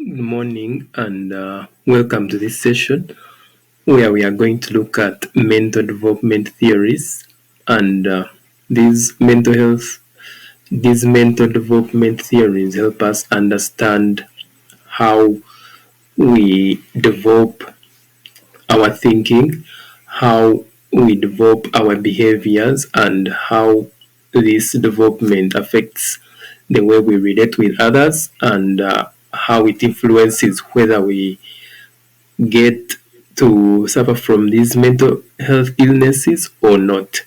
Good morning and welcome to this session where we are going to look at mental development theories and these mental development theories help us understand how we develop our thinking, how we develop our behaviors, and how this development affects the way we relate with others and how it influences whether we get to suffer from these mental health illnesses or not.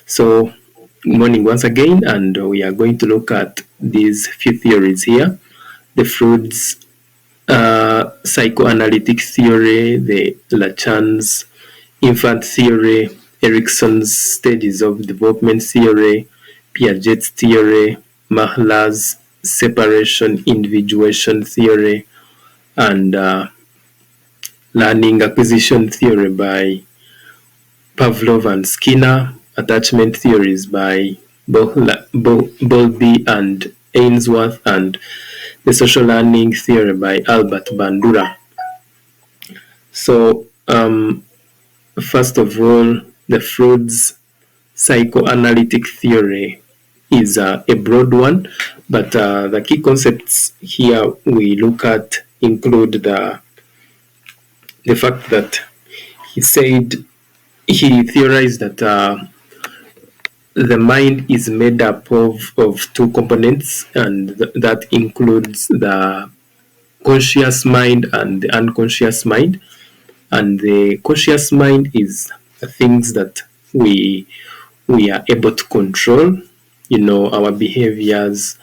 So, good morning once again, and we are going to look at these few theories here: the Freud's psychoanalytic theory, the Lachan's infant theory, Erickson's stages of development theory, Piaget's theory, Mahler's separation individuation theory, and learning acquisition theory by Pavlov and Skinner, attachment theories by Bowlby and Ainsworth, and the social learning theory by Albert Bandura. So, first of all, the Freud's psychoanalytic theory is a broad one, but the key concepts here we look at include the fact that he theorized that the mind is made up of two components, and that includes the conscious mind and the unconscious mind. And the conscious mind is the things that we are able to control, our behaviors,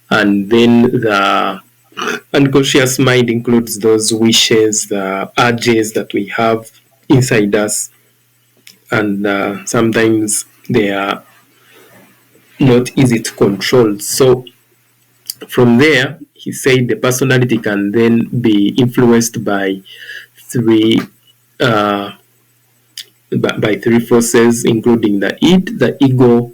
and then the unconscious mind includes those wishes, the urges that we have inside us, and sometimes they are not easy to control. So from there, he said the personality can then be influenced by three uh, by three forces, including the id, the ego,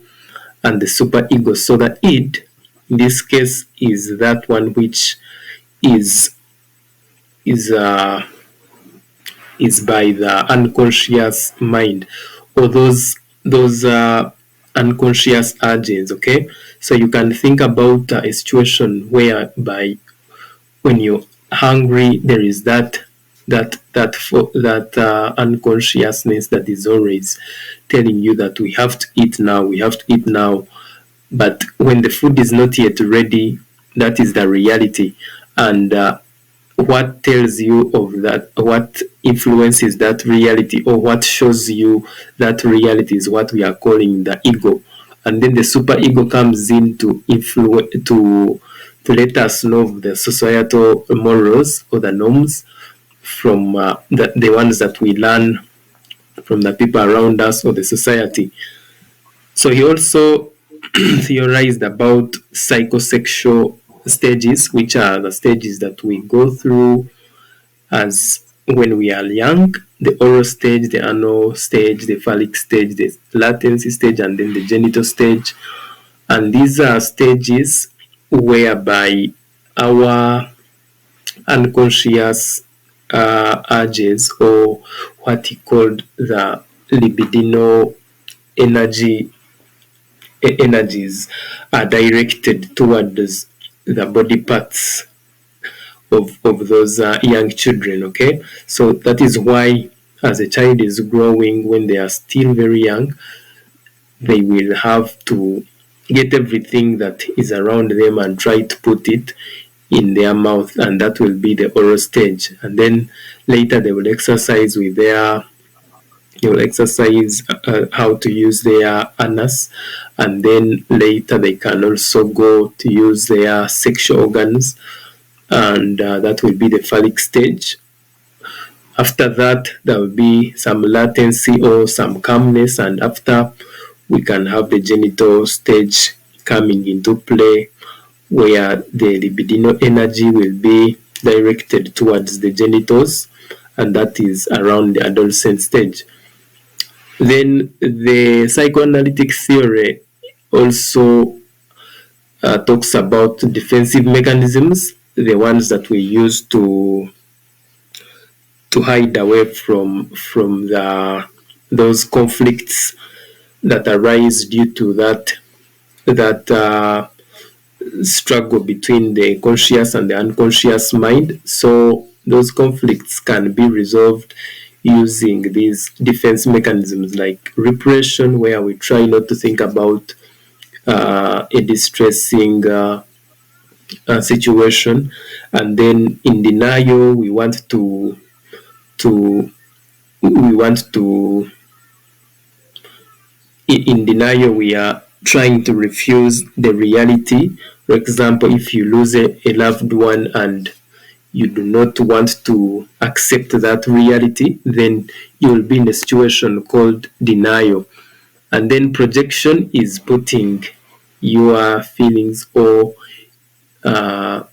and the superego. So the id, in this case, is that one which is is uh, is by the unconscious mind, or those unconscious urges. Okay, so you can think about a situation whereby when you're hungry, there is that unconsciousness that is always telling you that we have to eat now, we have to eat now. But when the food is not yet ready, that is the reality. And what tells you of that, what influences that reality, or what shows you that reality, is what we are calling the ego. And then the super ego comes in to influence, to let us know the societal morals or the norms from the ones that we learn from the people around us or the society. So he also theorized about psychosexual stages, which are the stages that we go through as when we are young: the oral stage, the anal stage, the phallic stage, the latency stage, and then the genital stage. And these are stages whereby our unconscious urges, or what he called the libidinal energies, are directed towards the body parts of those young children. Okay, so that is why, as a child is growing, when they are still very young, they will have to get everything that is around them and try to put it in their mouth, and that will be the oral stage. And then later they will exercise how to use their anus, and then later they can also go to use their sexual organs, and that will be the phallic stage. After that, there will be some latency or some calmness, and after, we can have the genital stage coming into play, where the libidinal energy will be directed towards the genitals, and that is around the adolescent stage. Then the psychoanalytic theory also talks about defensive mechanisms. the ones that we use to hide away from those conflicts that arise due to that struggle between the conscious and the unconscious mind. So those conflicts can be resolved using these defense mechanisms like repression, where we try not to think about a distressing situation, and then in denial we want to we want to in denial we are trying to refuse the reality. For example, if you lose a loved one and you do not want to accept that reality, then you will be in a situation called denial. And then projection is putting your feelings or uh,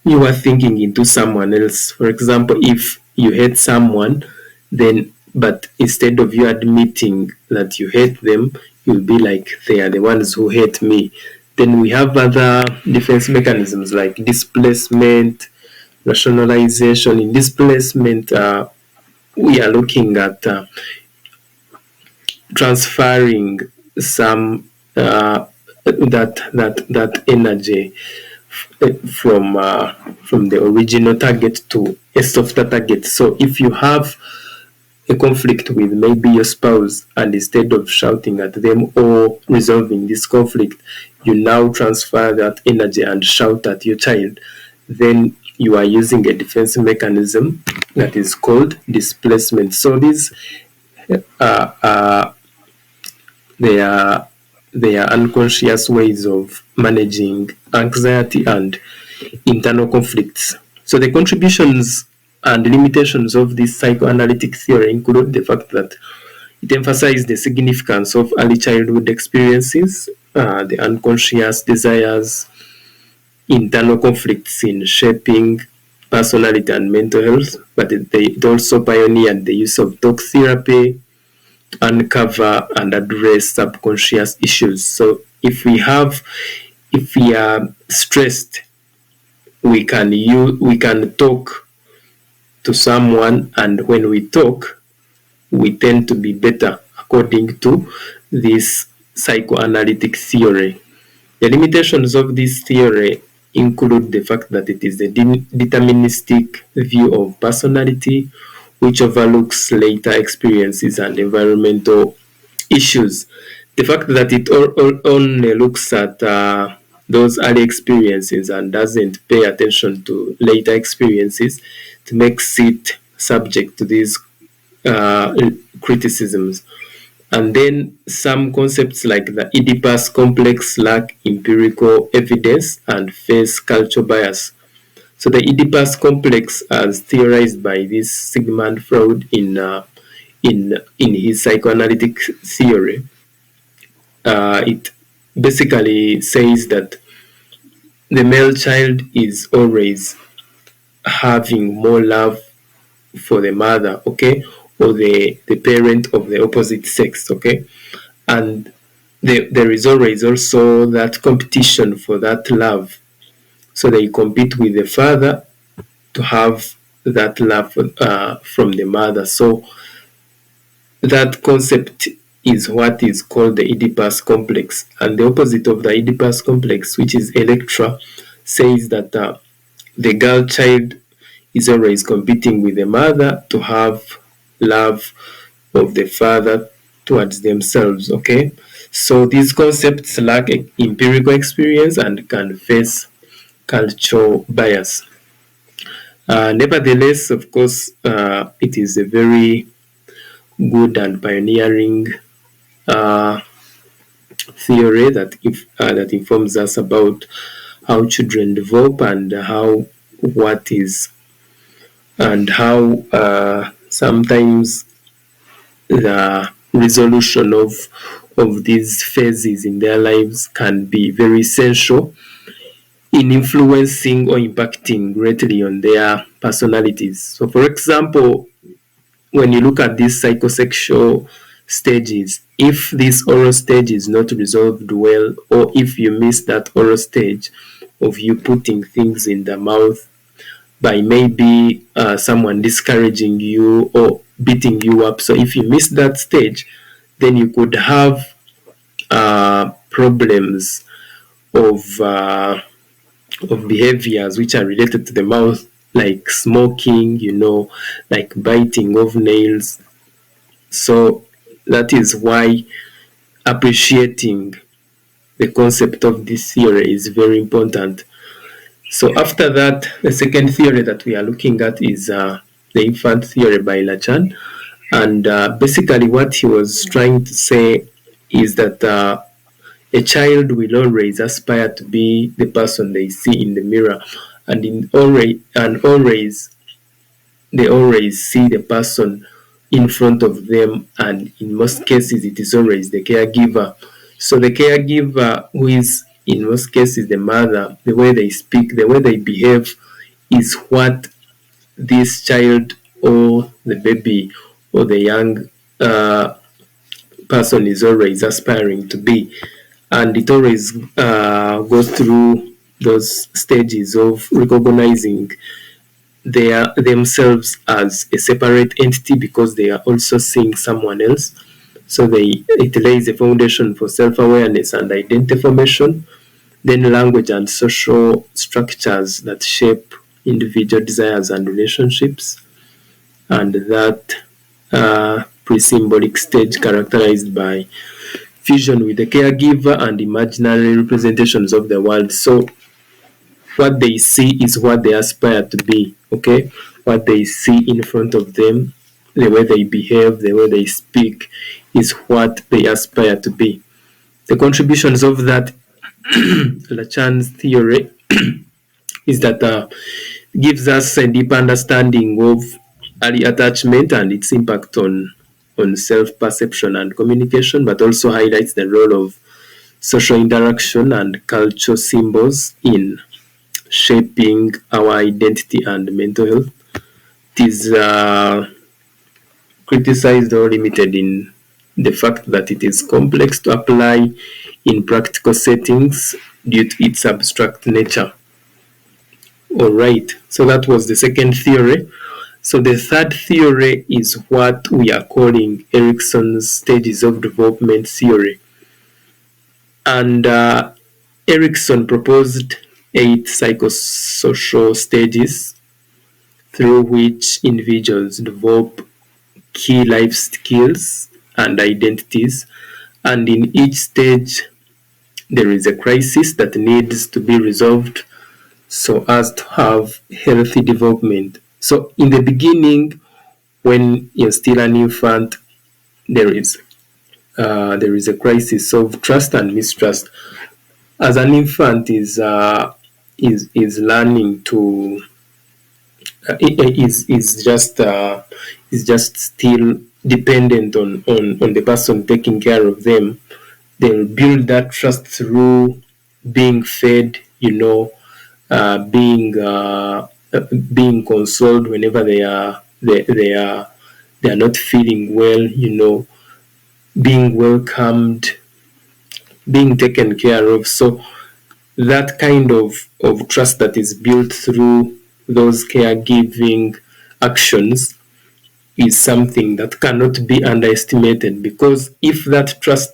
you are thinking into someone else. For example, if you hate someone, then but instead of you admitting that you hate them, you'll be like, they are the ones who hate me. Then we have other defense mechanisms like displacement, rationalization. In displacement, we are looking at transferring some that energy from the original target to a softer target. So if you have a conflict with maybe your spouse, and instead of shouting at them or resolving this conflict, you now transfer that energy and shout at your child, then you are using a defense mechanism that is called displacement. So these they are unconscious ways of managing anxiety and internal conflicts. So the contributions and limitations of this psychoanalytic theory include the fact that it emphasizes the significance of early childhood experiences, the unconscious desires, internal conflicts in shaping personality and mental health, but it also pioneered the use of talk therapy, uncover and address subconscious issues. So if we are stressed, we can talk to someone, and when we talk, we tend to be better according to this psychoanalytic theory. The limitations of this theory include the fact that it is a deterministic view of personality, which overlooks later experiences and environmental issues. The fact that it only looks at those early experiences and doesn't pay attention to later experiences, it makes it subject to these criticisms. And then some concepts like the Oedipus complex lack empirical evidence and face cultural bias. So the Oedipus complex, as theorized by this Sigmund Freud in his psychoanalytic theory, it basically says that the male child is always having more love for the mother, okay, or the parent of the opposite sex, okay, and there is always also that competition for that love. So they compete with the father to have that love from the mother. So that concept is what is called the Oedipus complex. And the opposite of the Oedipus complex, which is Electra, says that the girl child is always competing with the mother to have love of the father towards themselves, okay? So these concepts lack empirical experience and can face cultural bias. Nevertheless, of course, it is a very good and pioneering uh, theory that informs us about how children develop and how sometimes the resolution of these phases in their lives can be very essential in influencing or impacting greatly on their personalities. So, for example, when you look at these psychosexual stages, if this oral stage is not resolved well, or if you miss that oral stage, of you putting things in the mouth, by maybe someone discouraging you or beating you up. So if you miss that stage, then you could have problems of behaviors which are related to the mouth, like smoking, like biting of nails. So that is why appreciating the concept of this theory is very important. So after that, the second theory that we are looking at is the infant theory by Lachan. And basically what he was trying to say is that a child will always aspire to be the person they see in the mirror, and always they always see the person in front of them, and in most cases it is always the caregiver. So the caregiver, who is in most cases the mother, the way they speak, the way they behave, is what this child or the baby or the young person is always aspiring to be. And it always goes through those stages of recognizing themselves as a separate entity, because they are also seeing someone else. So it lays a foundation for self-awareness and identity formation, then language and social structures that shape individual desires and relationships, and that pre-symbolic stage characterized by fusion with the caregiver and imaginary representations of the world. So what they see is what they aspire to be, okay? What they see in front of them, the way they behave, the way they speak, is what they aspire to be. The contributions of that Lachan's theory is that gives us a deep understanding of early attachment and its impact on self-perception and communication, but also highlights the role of social interaction and cultural symbols in shaping our identity and mental health. It is criticized or limited in the fact that it is complex to apply in practical settings due to its abstract nature. All right, so that was the second theory. So the third theory is what we are calling Erikson's stages of development theory. And Erikson proposed 8 psychosocial stages through which individuals develop key life skills and identities. And in each stage, there is a crisis that needs to be resolved so as to have healthy development. So in the beginning, when you're still an infant, there is a crisis of trust and mistrust. As an infant is learning to is just still dependent on the person taking care of them. They'll build that trust through being fed, being consoled whenever they are not feeling well, being welcomed, being taken care of. So that kind of trust that is built through those caregiving actions is something that cannot be underestimated, because if that trust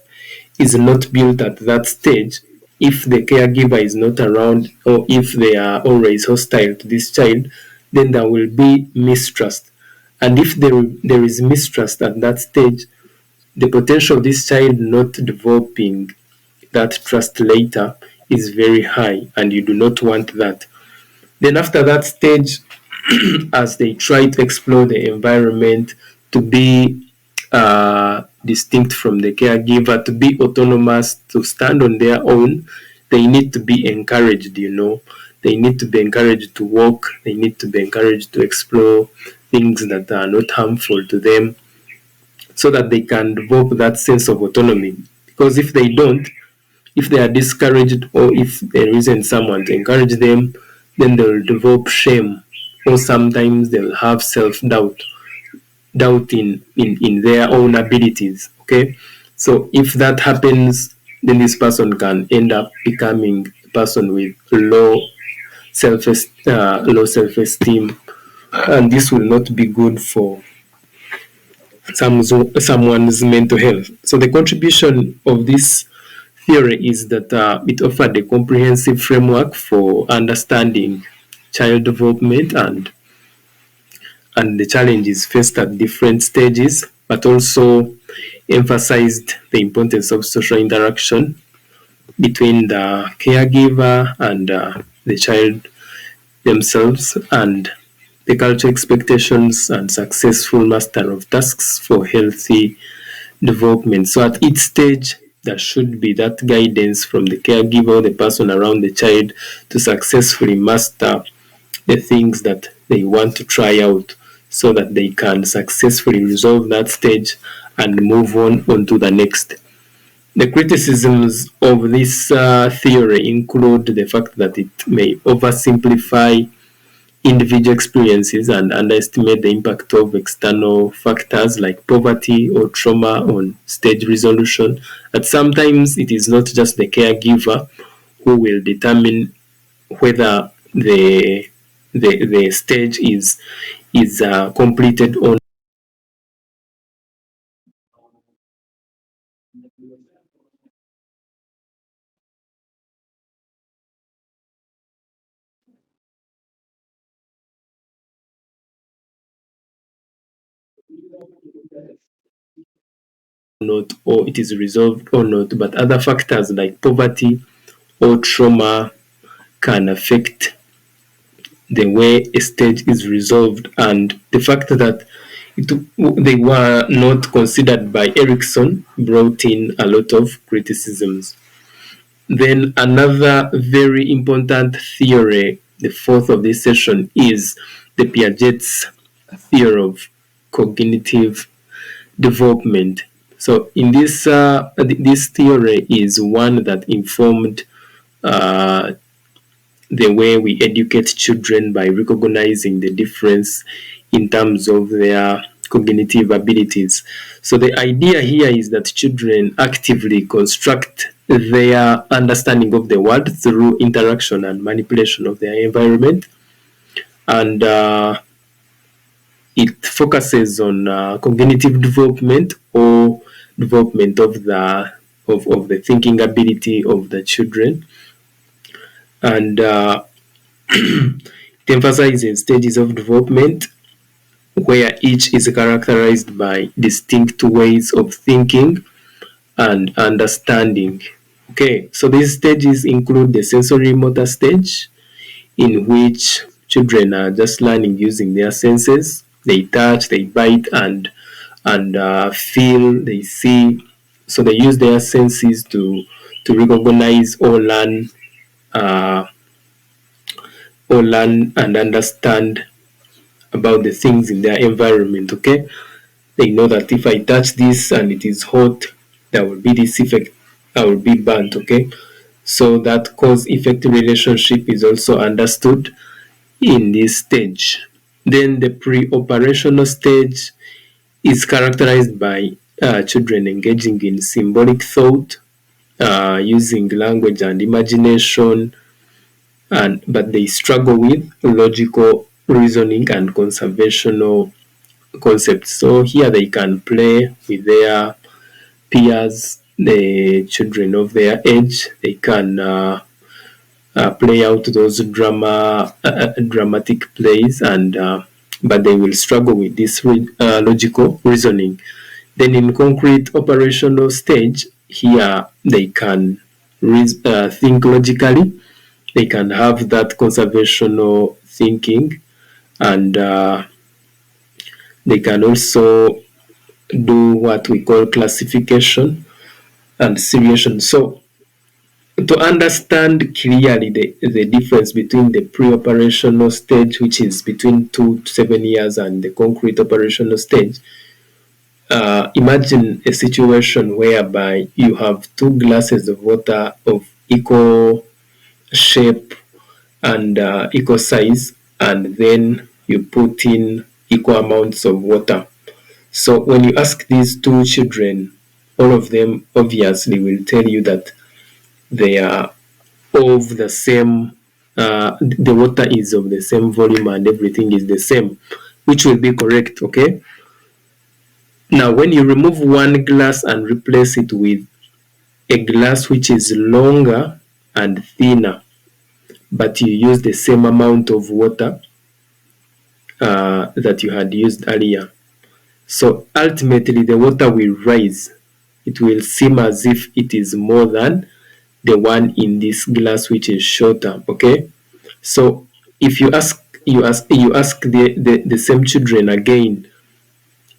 is not built at that stage, if the caregiver is not around, or if they are always hostile to this child, then there will be mistrust. And if there is mistrust at that stage, the potential of this child not developing that trust later is very high, and you do not want that. Then after that stage, as they try to explore the environment, to be distinct from the caregiver, to be autonomous, to stand on their own, they need to be encouraged, They need to be encouraged to walk, they need to be encouraged to explore things that are not harmful to them, so that they can develop that sense of autonomy. Because if they don't, if they are discouraged, or if there isn't someone to encourage them, then they'll develop shame, or sometimes they'll have self-doubt, doubt in their own abilities. Okay, so if that happens, then this person can end up becoming person with low self-esteem, and this will not be good for someone's mental health. So the contribution of this theory is that it offered a comprehensive framework for understanding child development and the challenges faced at different stages, but also emphasized the importance of social interaction between the caregiver and the child themselves, and the cultural expectations and successful master of tasks for healthy development. So at each stage, there should be that guidance from the caregiver, the person around the child, to successfully master the things that they want to try out so that they can successfully resolve that stage and move on to the next. The criticisms of this theory include the fact that it may oversimplify individual experiences and underestimate the impact of external factors like poverty or trauma on stage resolution. That sometimes it is not just the caregiver who will determine whether the stage is completed or not, or it is resolved or not. But other factors like poverty or trauma can affect the way a stage is resolved, and the fact that they were not considered by Erickson brought in a lot of criticisms. Then another very important theory, the fourth of this session, is the Piaget's theory of cognitive development. So in this theory is one that informed uh, the way we educate children by recognizing the difference in terms of their cognitive abilities. So the idea here is that children actively construct their understanding of the world through interaction and manipulation of their environment, and it focuses on cognitive development or development of the thinking ability of the children, and it emphasizes stages of development where each is characterized by distinct ways of thinking and understanding. Okay, so these stages include the sensory motor stage, in which children are just learning using their senses. They touch, they bite, and feel, they see. So they use their senses to recognize uh, or learn and understand about the things in their environment. Okay, they know that if I touch this and it is hot, there will be this effect. I will be burnt. Okay, so that cause effect relationship is also understood in this stage. Then the pre-operational stage is characterized by children engaging in symbolic thought, using language and imagination, and but they struggle with logical reasoning and conservational concepts. So here they can play with their peers, the children of their age. They can play out those dramatic plays, and but they will struggle with this logical reasoning. Then in concrete operational stage, here they can think logically. They can have that conservational thinking, and they can also do what we call classification and seriation. So to understand clearly the difference between the pre-operational stage, which is between 2 to 7 years, and the concrete operational stage, imagine a situation whereby you have two glasses of water of equal shape and equal size, and then you put in equal amounts of water. So when you ask these two children, all of them obviously will tell you that they are of the same, the water is of the same volume and everything is the same, which will be correct. Okay. Now, when you remove one glass and replace it with a glass which is longer and thinner, but you use the same amount of water that you had used earlier. So ultimately, the water will rise. It will seem as if it is more than the one in this glass which is shorter. Okay. So if you ask the same children again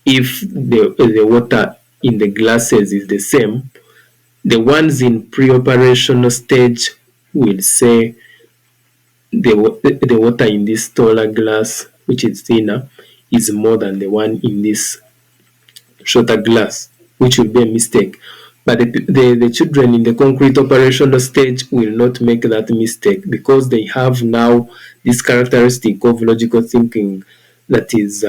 if the water in the glasses is the same, the ones in pre-operational stage will say the water in this taller glass, which is thinner, is more than the one in this shorter glass, which will be a mistake. But the children in the concrete operational stage will not make that mistake because they have now this characteristic of logical thinking that is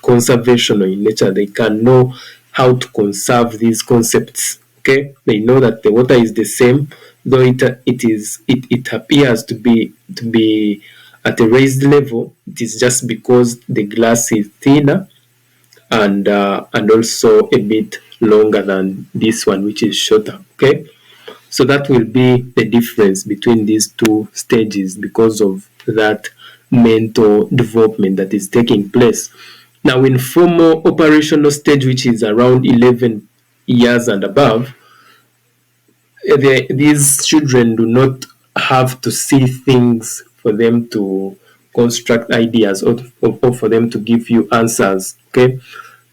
conservational in nature. They can know how to conserve these concepts. Okay, they know that the water is the same, though it appears to be at a raised level. It is just because the glass is thinner and also a bit longer than this one, which is shorter. Okay, so that will be the difference between these two stages because of that mental development that is taking place. Now, in formal operational stage, which is around 11 years and above, these children do not have to see things for them to construct ideas or for them to give you answers. Okay,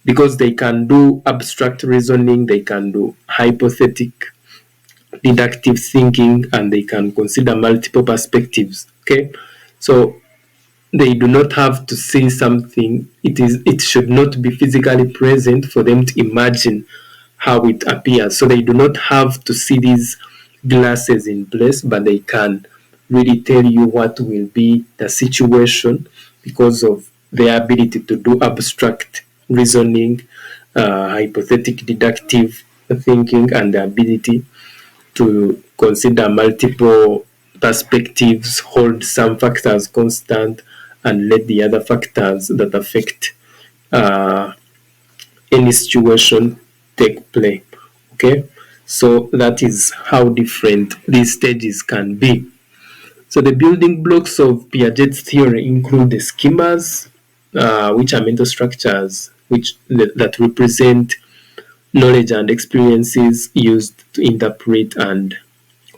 because they can do abstract reasoning, they can do hypothetic deductive thinking, and they can consider multiple perspectives. Okay, so they do not have to see something. It should not be physically present for them to imagine how it appears. So they do not have to see these glasses in place, but they can really tell you what will be the situation because of their ability to do abstract reasoning, hypothetic deductive thinking, and the ability to consider multiple perspectives, hold some factors constant, and let the other factors that affect uh, any situation take play. Okay, so that is how different these stages can be. So the building blocks of Piaget's theory include the schemas, which are mental structures that represent knowledge and experiences used to interpret and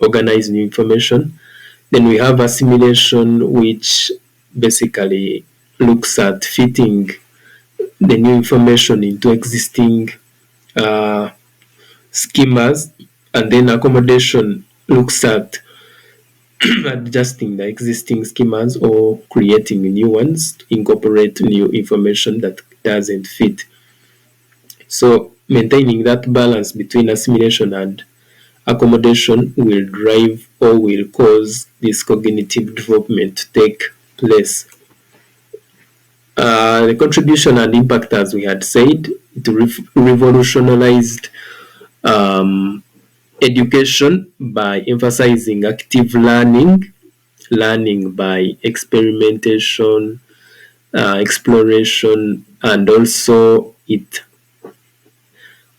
organize new information. Then we have assimilation, which basically looks at fitting the new information into existing uh, schemas. And then accommodation looks at adjusting the existing schemas or creating new ones to incorporate new information that doesn't fit. So maintaining that balance between assimilation and accommodation will drive or will cause this cognitive development to take place. The contribution and impact, as we had said, it revolutionized um, education by emphasizing active learning, learning by experimentation, exploration, and also it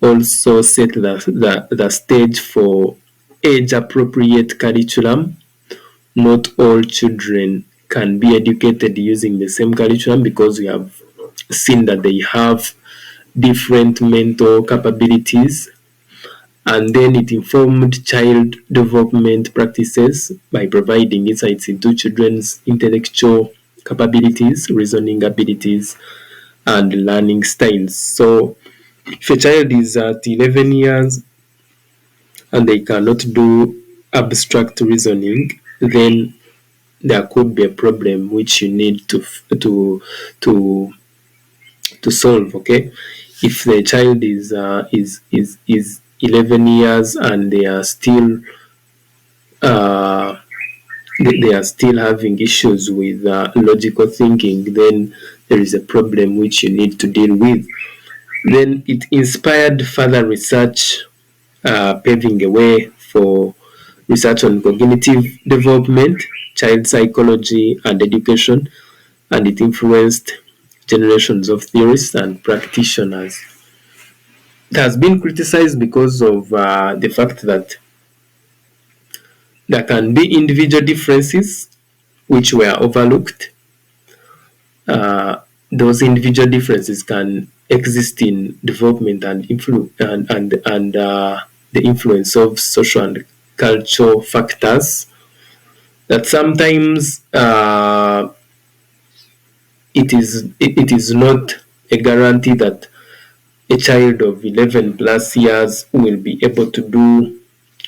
also set the stage for age appropriate curriculum. Not all children can be educated using the same curriculum because we have seen that they have different mental capabilities. And then it informed child development practices by providing insights into children's intellectual capabilities, reasoning abilities, and learning styles. So if a child is at 11 years and they cannot do abstract reasoning, then there could be a problem which you need to to solve. Okay, if the child is 11 years and they are still uh, they are still having issues with logical thinking, then there is a problem which you need to deal with. Then it inspired further research, paving a way for research on cognitive development, child psychology, and education, and it influenced generations of theorists and practitioners. It has been criticized because of the fact that there can be individual differences which were overlooked. Uh, those individual differences can exist in development and the influence of social and cultural factors. That sometimes it is not a guarantee that a child of 11 plus years will be able to do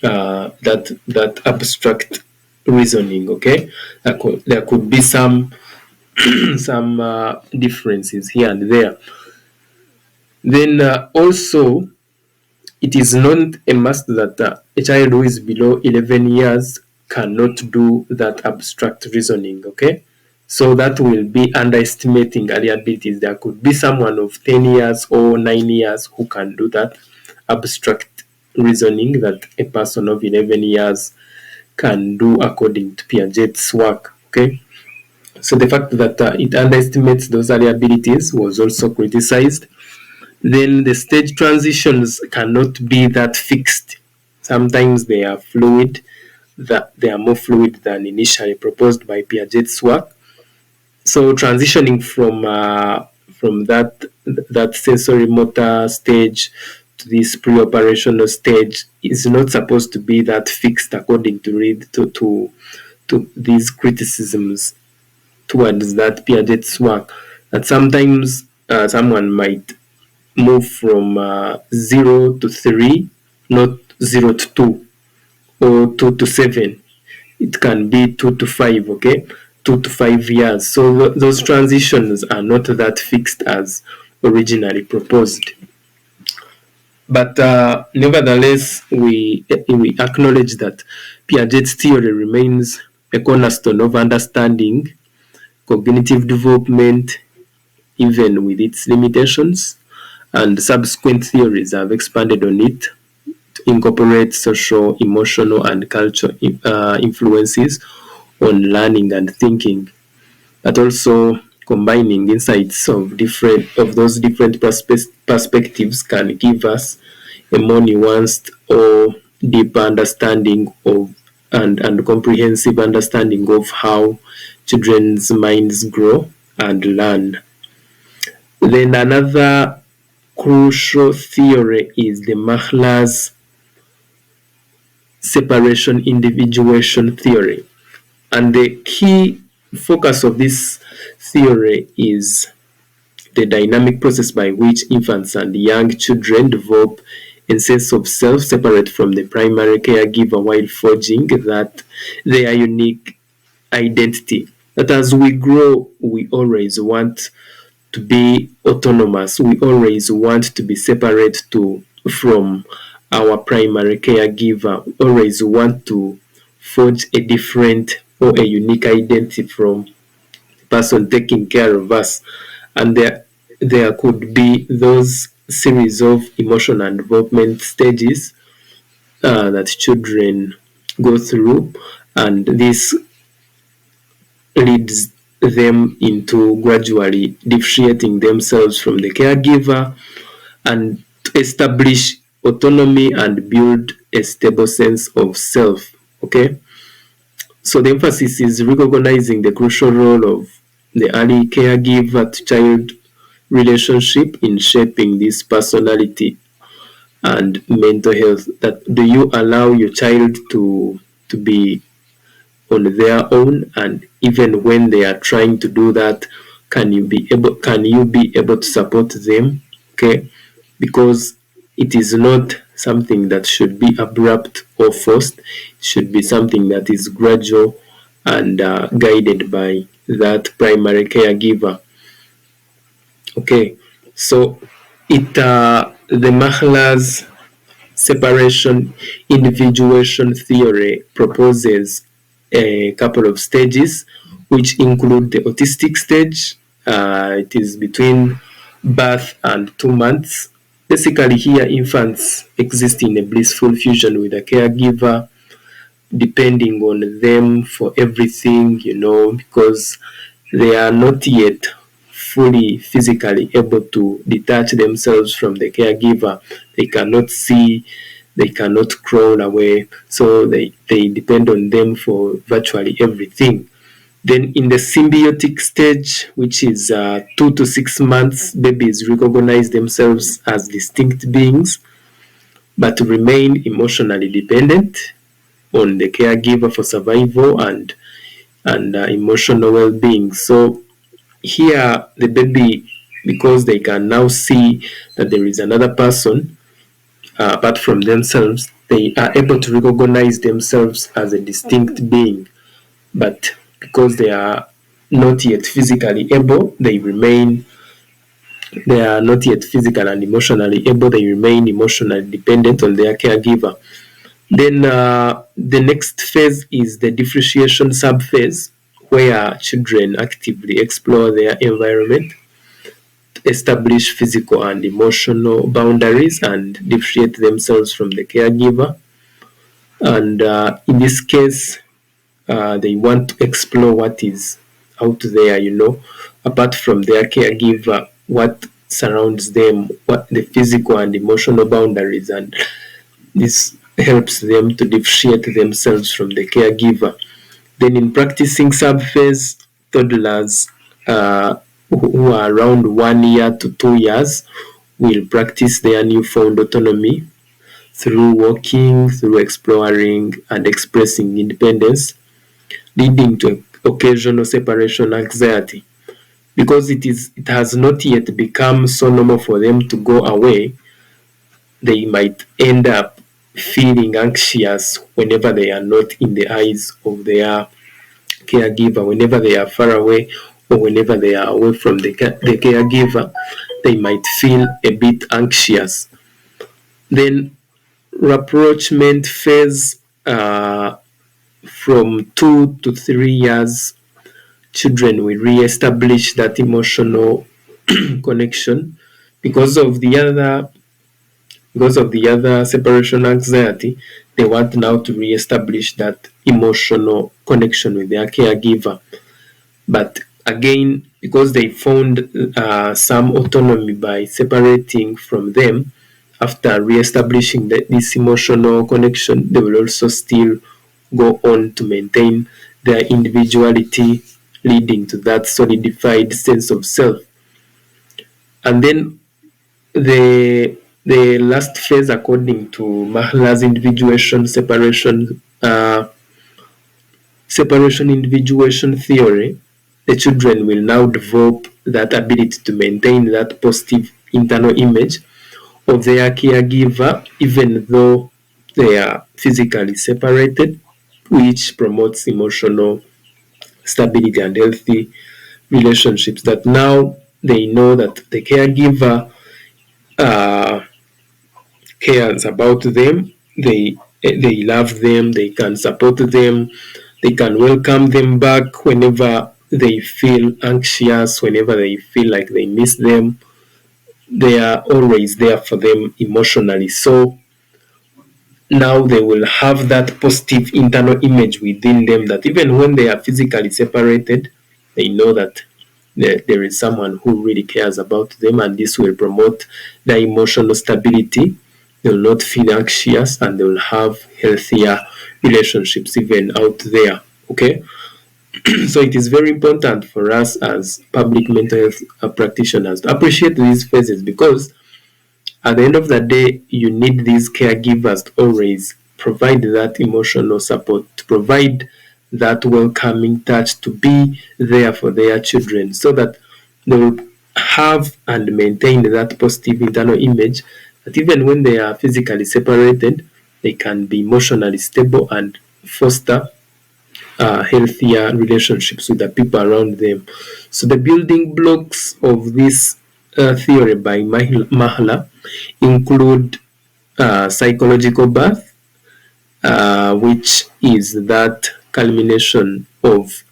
that abstract reasoning. Okay, there could be some some differences here and there. Then also, it is not a must that a child who is below 11 years cannot do that abstract reasoning. Okay, so that will be underestimating early abilities. There could be someone of 10 years or 9 years who can do that abstract reasoning that a person of 11 years can do according to Piaget's work. Okay, so the fact that it underestimates those early abilities was also criticized. Then the stage transitions cannot be that fixed. Sometimes they are fluid, that they are more fluid than initially proposed by Piaget's work. So transitioning from that sensory motor stage to this pre-operational stage is not supposed to be that fixed, according to these criticisms towards that Piaget's work. That sometimes someone might move from 0 to 3, not 0 to 2 or 2 to 7. It can be 2 to 5, okay? 2 to 5 years. So those transitions are not that fixed as originally proposed. But nevertheless, we acknowledge that Piaget's theory remains a cornerstone of understanding cognitive development, even with its limitations, and subsequent theories have expanded on it to incorporate social, emotional, and cultural influences on learning and thinking, but also combining insights of those different perspectives can give us a more nuanced or deeper understanding of and comprehensive understanding of how children's minds grow and learn. Then another crucial theory is the Mahler's separation individuation theory. And the key focus of this theory is the dynamic process by which infants and young children develop a sense of self separate from the primary caregiver while forging that their unique identity. That as we grow, we always want to be autonomous. We always want to be separate from our primary caregiver. We always want to forge a different or a unique identity from the person taking care of us. And there could be those series of emotion and development stages that children go through, and this leads them into gradually differentiating themselves from the caregiver and to establish autonomy and build a stable sense of self. Okay, so the emphasis is recognizing the crucial role of the early caregiver to child relationship in shaping this personality and mental health. That do you allow your child to be on their own, and even when they are trying to do that, can you be able to support them? Okay, because it is not something that should be abrupt or forced. It should be something that is gradual and guided by that primary caregiver. Okay, so the Mahler's separation individuation theory proposes a couple of stages, which include the autistic stage. It is between birth and 2 months. Basically, here infants exist in a blissful fusion with a caregiver, depending on them for everything, because they are not yet fully physically able to detach themselves from the caregiver. They cannot see, they cannot crawl away, so they depend on them for virtually everything. Then in the symbiotic stage, which is 2 to 6 months, babies recognize themselves as distinct beings, but remain emotionally dependent on the caregiver for survival and emotional well-being. So here, the baby, because they can now see that there is another person apart from themselves, they are able to recognize themselves as a distinct being. But because they are not yet physically able, they are not yet physically and emotionally able, they remain emotionally dependent on their caregiver. Then the next phase is the differentiation subphase, where children actively explore their environment, establish physical and emotional boundaries, and differentiate themselves from the caregiver. And in this case, they want to explore what is out there, apart from their caregiver, what surrounds them, what the physical and emotional boundaries, and this helps them to differentiate themselves from the caregiver. Then in practicing subphase, toddlers who are around 1 year to 2 years will practice their newfound autonomy through walking, through exploring, and expressing independence, leading to occasional separation anxiety. Because it has not yet become so normal for them to go away, they might end up feeling anxious whenever they are not in the eyes of their caregiver, whenever they are far away or whenever they are away from the caregiver, they might feel a bit anxious. Then rapprochement phase, from 2 to 3 years, children will re-establish that emotional connection because of the other separation anxiety. They want now to re-establish that emotional connection with their caregiver. But again, because they found some autonomy by separating from them, after re-establishing this emotional connection, they will also still go on to maintain their individuality, leading to that solidified sense of self. And then the last phase, according to Maslow's separation individuation theory, the children will now develop that ability to maintain that positive internal image of their caregiver, even though they are physically separated, which promotes emotional stability and healthy relationships. That now they know that the caregiver uh, cares about them, they love them, they can support them, they can welcome them back whenever they feel anxious, whenever they feel like they miss them. They are always there for them emotionally. So now they will have that positive internal image within them that even when they are physically separated, they know that there is someone who really cares about them, and this will promote their emotional stability. They will not feel anxious and they will have healthier relationships even out there. Okay, so it is very important for us as public mental health practitioners to appreciate these phases, because at the end of the day, you need these caregivers to always provide that emotional support, to provide that welcoming touch, to be there for their children so that they will have and maintain that positive internal image that even when they are physically separated, they can be emotionally stable and foster healthier relationships with the people around them. So the building blocks of this theory by Mahler include psychological birth, which is that culmination of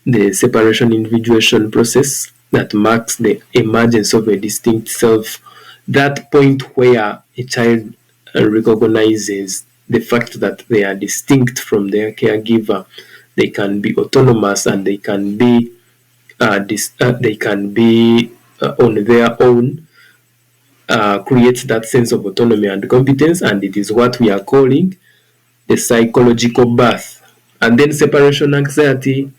the separation individuation process that marks the emergence of a distinct self, that point where a child recognizes the fact that they are distinct from their caregiver. They can be autonomous, and they can be on their own. Creates that sense of autonomy and competence, and it is what we are calling the psychological birth. And then separation anxiety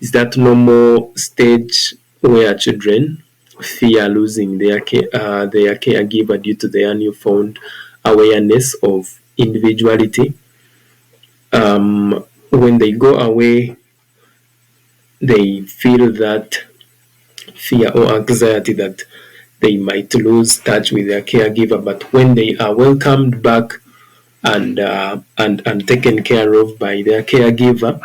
is that normal stage where children fear losing their caregiver due to their newfound awareness of individuality. When they go away, they feel that fear or anxiety that they might lose touch with their caregiver. But when they are welcomed back and taken care of by their caregiver,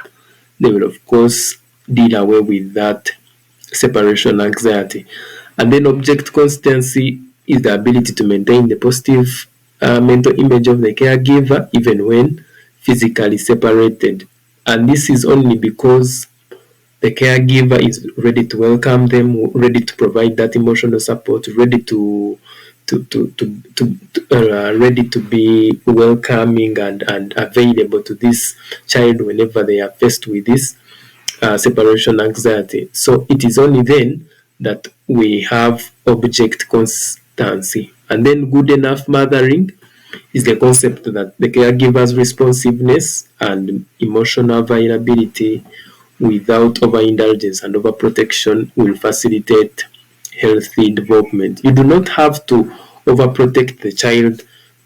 they will of course deal away with that separation anxiety. And then object constancy is the ability to maintain the positive mental image of the caregiver even when physically separated. And this is only because the caregiver is ready to welcome them, ready to provide that emotional support, ready ready to be welcoming and available to this child whenever they are faced with this separation anxiety. So it is only then that we have object constancy. And then good enough mothering is the concept that the caregiver's responsiveness and emotional availability without overindulgence and overprotection will facilitate healthy development. You do not have to overprotect the child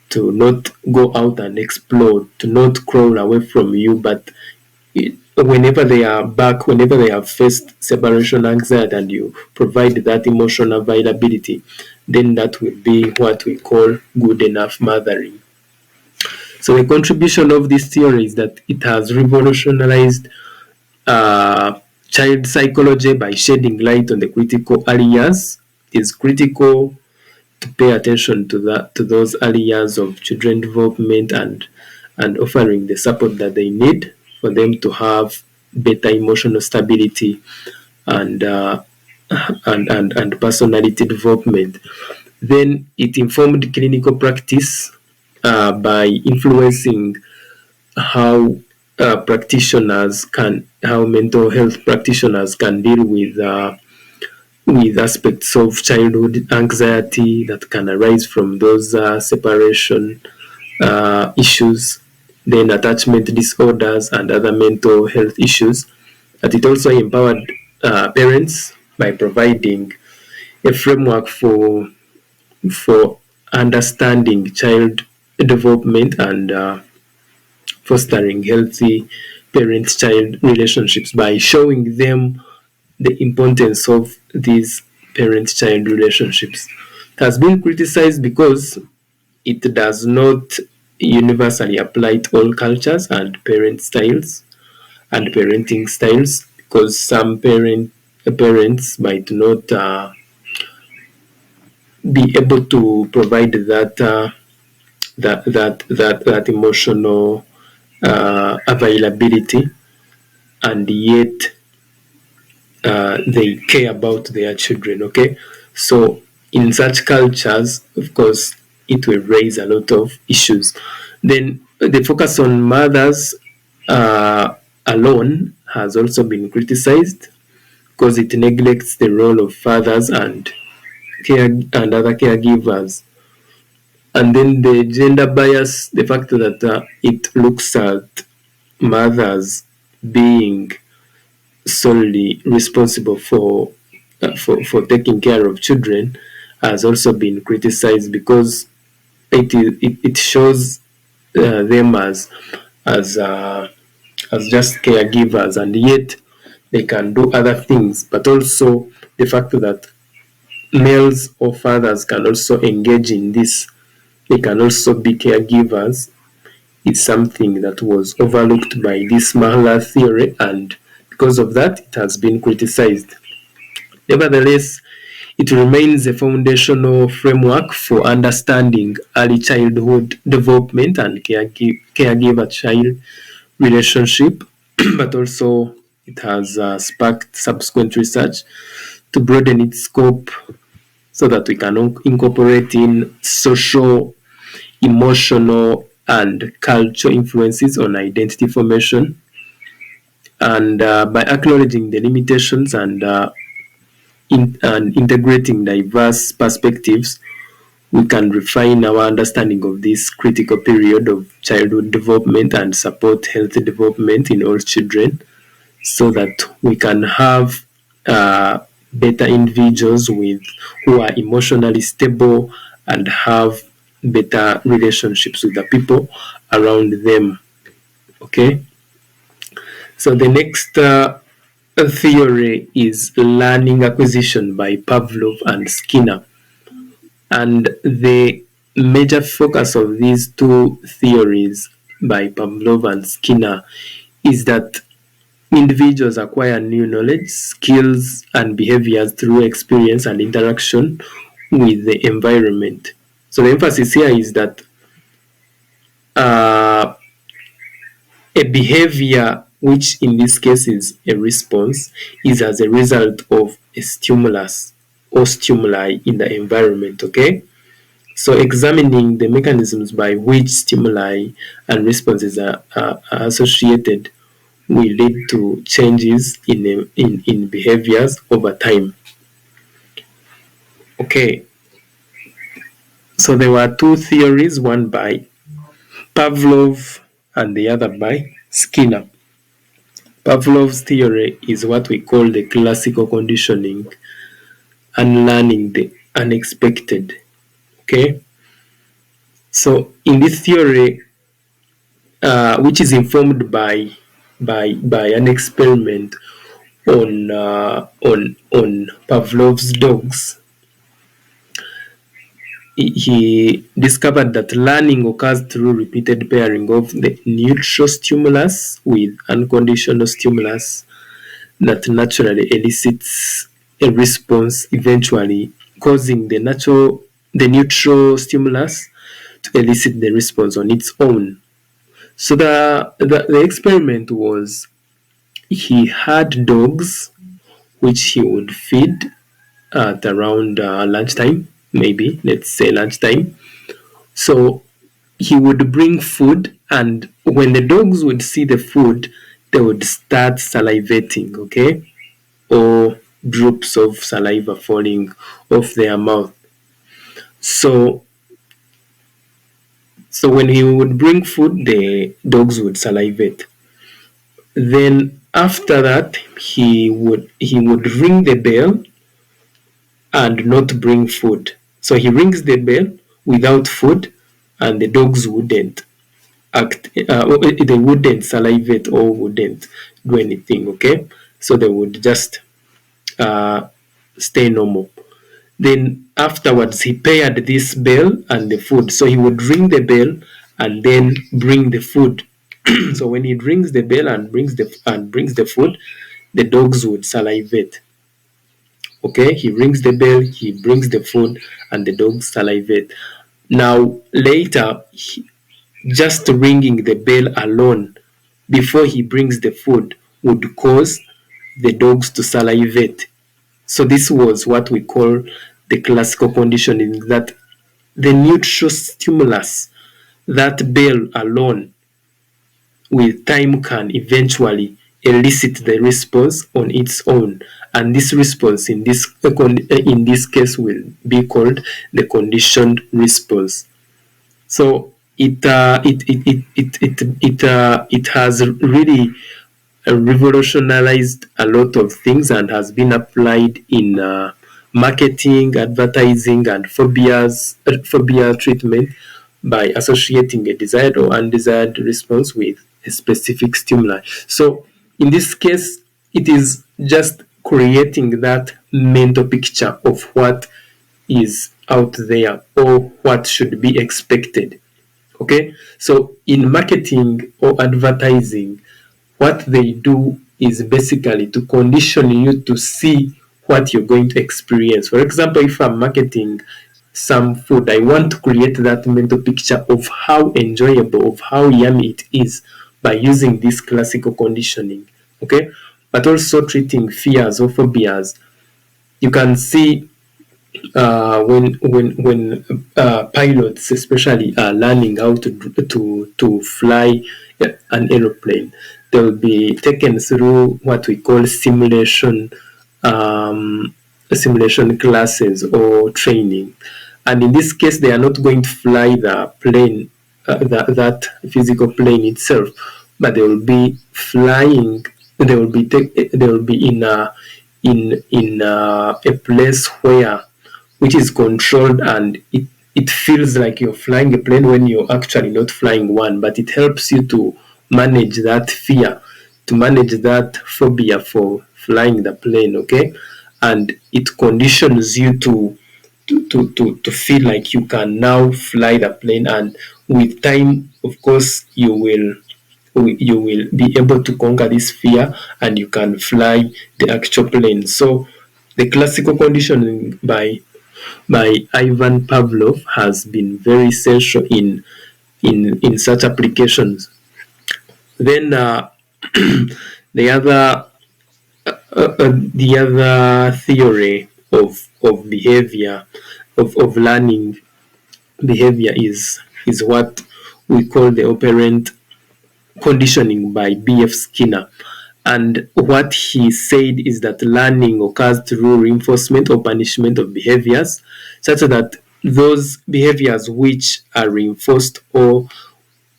to not go out and explore, to not crawl away from you, but whenever they are back, whenever they have faced separation anxiety and you provide that emotional availability, then that will be what we call good enough mothering. So the contribution of this theory is that it has revolutionized child psychology by shedding light on the critical early years. It is critical to pay attention to those early years of children development and offering the support that they need for them to have better emotional stability and personality development. Then it informed clinical practice by influencing how how mental health practitioners can deal with aspects of childhood anxiety that can arise from those separation issues, then attachment disorders and other mental health issues. That it also empowered parents by providing a framework for understanding child development and fostering healthy parent-child relationships by showing them the importance of these parent-child relationships. It has been criticized because it does not universally apply to all cultures and parenting styles, because some parents might not be able to provide that emotional availability, and yet they care about their children. Okay, so in such cultures, of course, it will raise a lot of issues. Then the focus on mothers alone has also been criticized because it neglects the role of fathers and other caregivers. And then the gender bias, the fact that it looks at mothers being solely responsible for taking care of children, has also been criticized because it shows them as just caregivers, and yet they can do other things. But also the fact that males or fathers can also engage in this, they can also be caregivers, is something that was overlooked by this Mahler theory, and because of that, it has been criticized. Nevertheless, it remains a foundational framework for understanding early childhood development and caregiver-child relationship, but also it has sparked subsequent research to broaden its scope so that we can incorporate in social, emotional, and culture influences on identity formation. And by acknowledging the limitations and integrating diverse perspectives, we can refine our understanding of this critical period of childhood development and support healthy development in all children, so that we can have better individuals who are emotionally stable and have better relationships with the people around them. Okay, so the next theory is learning acquisition by Pavlov and Skinner. And the major focus of these two theories by Pavlov and Skinner is that individuals acquire new knowledge, skills, and behaviors through experience and interaction with the environment. So the emphasis here is that uh, a behavior, which in this case is a response, is as a result of a stimulus or stimuli in the environment. Okay, so examining the mechanisms by which stimuli and responses are associated will lead to changes in behaviors over time. Okay, so there were two theories, one by Pavlov and the other by Skinner. Pavlov's theory is what we call the classical conditioning and learning the unexpected. Okay, so in this theory, which is informed by an experiment on Pavlov's dogs, he discovered that learning occurs through repeated pairing of the neutral stimulus with unconditional stimulus that naturally elicits a response, eventually causing the neutral stimulus to elicit the response on its own. So the experiment was, he had dogs which he would feed at around lunchtime, maybe let's say lunchtime. So he would bring food, and when the dogs would see the food, they would start salivating, okay, or drops of saliva falling off their mouth. So when he would bring food, the dogs would salivate. Then after that, he would ring the bell and not bring food. So he rings the bell without food, and the dogs wouldn't they wouldn't salivate or wouldn't do anything. Okay, so they would just uh, stay normal. Then afterwards, he paired this bell and the food. So he would ring the bell and then bring the food. So when he rings the bell and brings the food, the dogs would salivate. Okay, he rings the bell, he brings the food, and the dogs salivate. Now later, just ringing the bell alone before he brings the food would cause the dogs to salivate. So this was what we call the classical conditioning, that the neutral stimulus, that bell alone, with time can eventually elicit the response on its own, and this response in this case will be called the conditioned response. So it has really revolutionized a lot of things and has been applied in marketing, advertising, and phobia treatment by associating a desired or undesired response with a specific stimuli. So in this case, it is just creating that mental picture of what is out there or what should be expected. Okay, so in marketing or advertising, what they do is basically to condition you to see what you're going to experience. For example, if I'm marketing some food, I want to create that mental picture of how enjoyable, of how yummy it is by using this classical conditioning. Okay, but also treating fears or phobias. You can see when pilots especially are learning how to fly an aeroplane, they will be taken through what we call um, simulation classes or training. And in this case, they are not going to fly the plane, that physical plane itself, but they will be flying. They will be in a place where which is controlled, and it feels like you're flying a plane when you're actually not flying one, but it helps you to manage that fear, to manage that phobia for flying the plane, okay? And it conditions you to feel like you can now fly the plane, and with time, of course, you will be able to conquer this fear and you can fly the actual plane. So the classical conditioning by Ivan Pavlov has been very essential in such applications. Then the other the other theory of behavior of learning behavior is what we call the operant conditioning by B.F. Skinner. And what he said is that learning occurs through reinforcement or punishment of behaviors, such that those behaviors which are reinforced or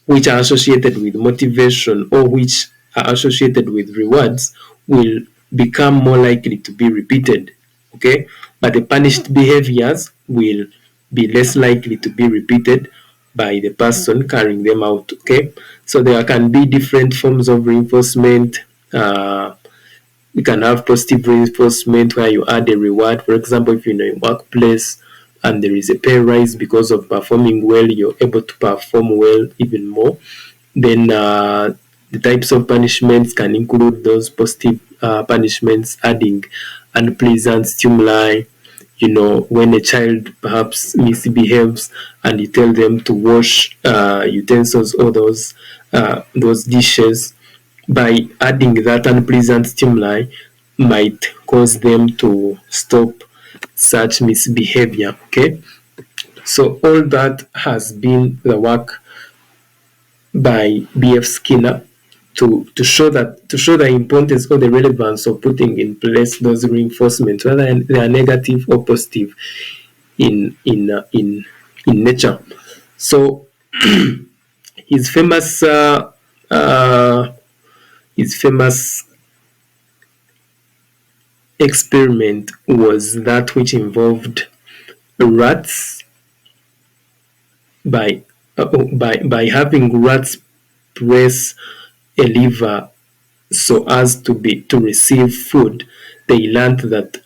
which are associated with motivation or which are associated with rewards will become more likely to be repeated. Okay, but the punished behaviors will be less likely to be repeated by the person carrying them out. Okay, so there can be different forms of reinforcement. You can have positive reinforcement where you add a reward. For example, if you're in a workplace and there is a pay rise because of performing well, you're able to perform well even more. Then the types of punishments can include those positive punishments, adding unpleasant stimuli. You know, when a child perhaps misbehaves and you tell them to wash utensils or those dishes, by adding that unpleasant stimuli might cause them to stop such misbehavior. Okay, so all that has been the work by B.F. Skinner to show the importance or the relevance of putting in place those reinforcements, whether they are negative or positive in nature. So his famous uh, his famous experiment was that which involved rats by having rats press a lever so as to receive food. They learned that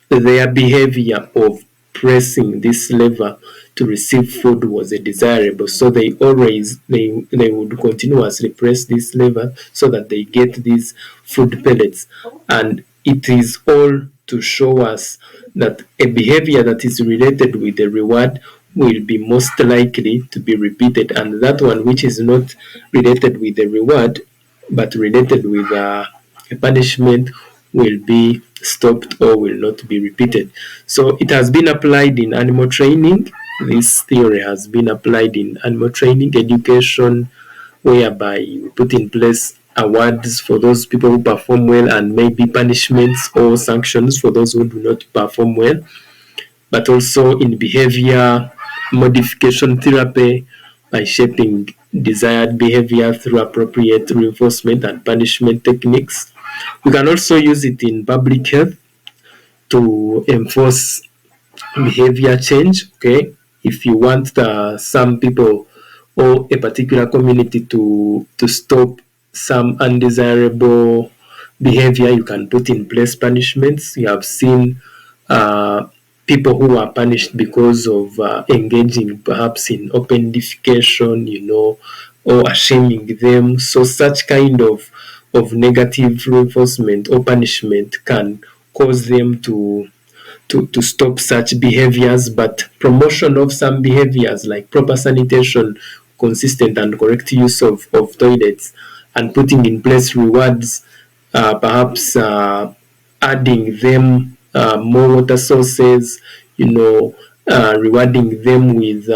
their behavior of pressing this lever to receive food was a desirable, so they would continuously press this lever so that they get these food pellets. And it is all to show us that a behavior that is related with a reward will be most likely to be repeated, and that one which is not related with a reward but related with a punishment will be stopped or will not be repeated. So it has been applied in animal training. This theory has been applied in animal training education, whereby we put in place awards for those people who perform well and maybe punishments or sanctions for those who do not perform well. But also in behavior modification therapy by shaping desired behavior through appropriate reinforcement and punishment techniques. We can also use it in public health to enforce behavior change. Okay, if you want some people or a particular community to stop some undesirable behavior, you can put in place punishments. You have seen uh, people who are punished because of engaging perhaps in open defecation, you know, or shaming them. So such kind of negative reinforcement or punishment can cause them to stop such behaviors, but promotion of some behaviors like proper sanitation, consistent and correct use of toilets, and putting in place rewards, perhaps adding them more water sources, rewarding them with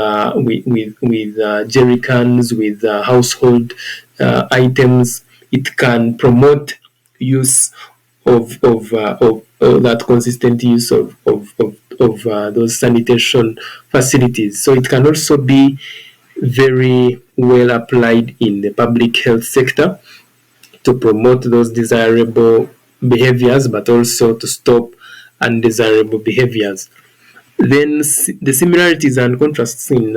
jerry cans, with household items. It can promote use of that consistent use of those sanitation facilities. So it can also be very well applied in the public health sector to promote those desirable behaviors, but also to stop undesirable behaviors. Then the similarities and contrasts in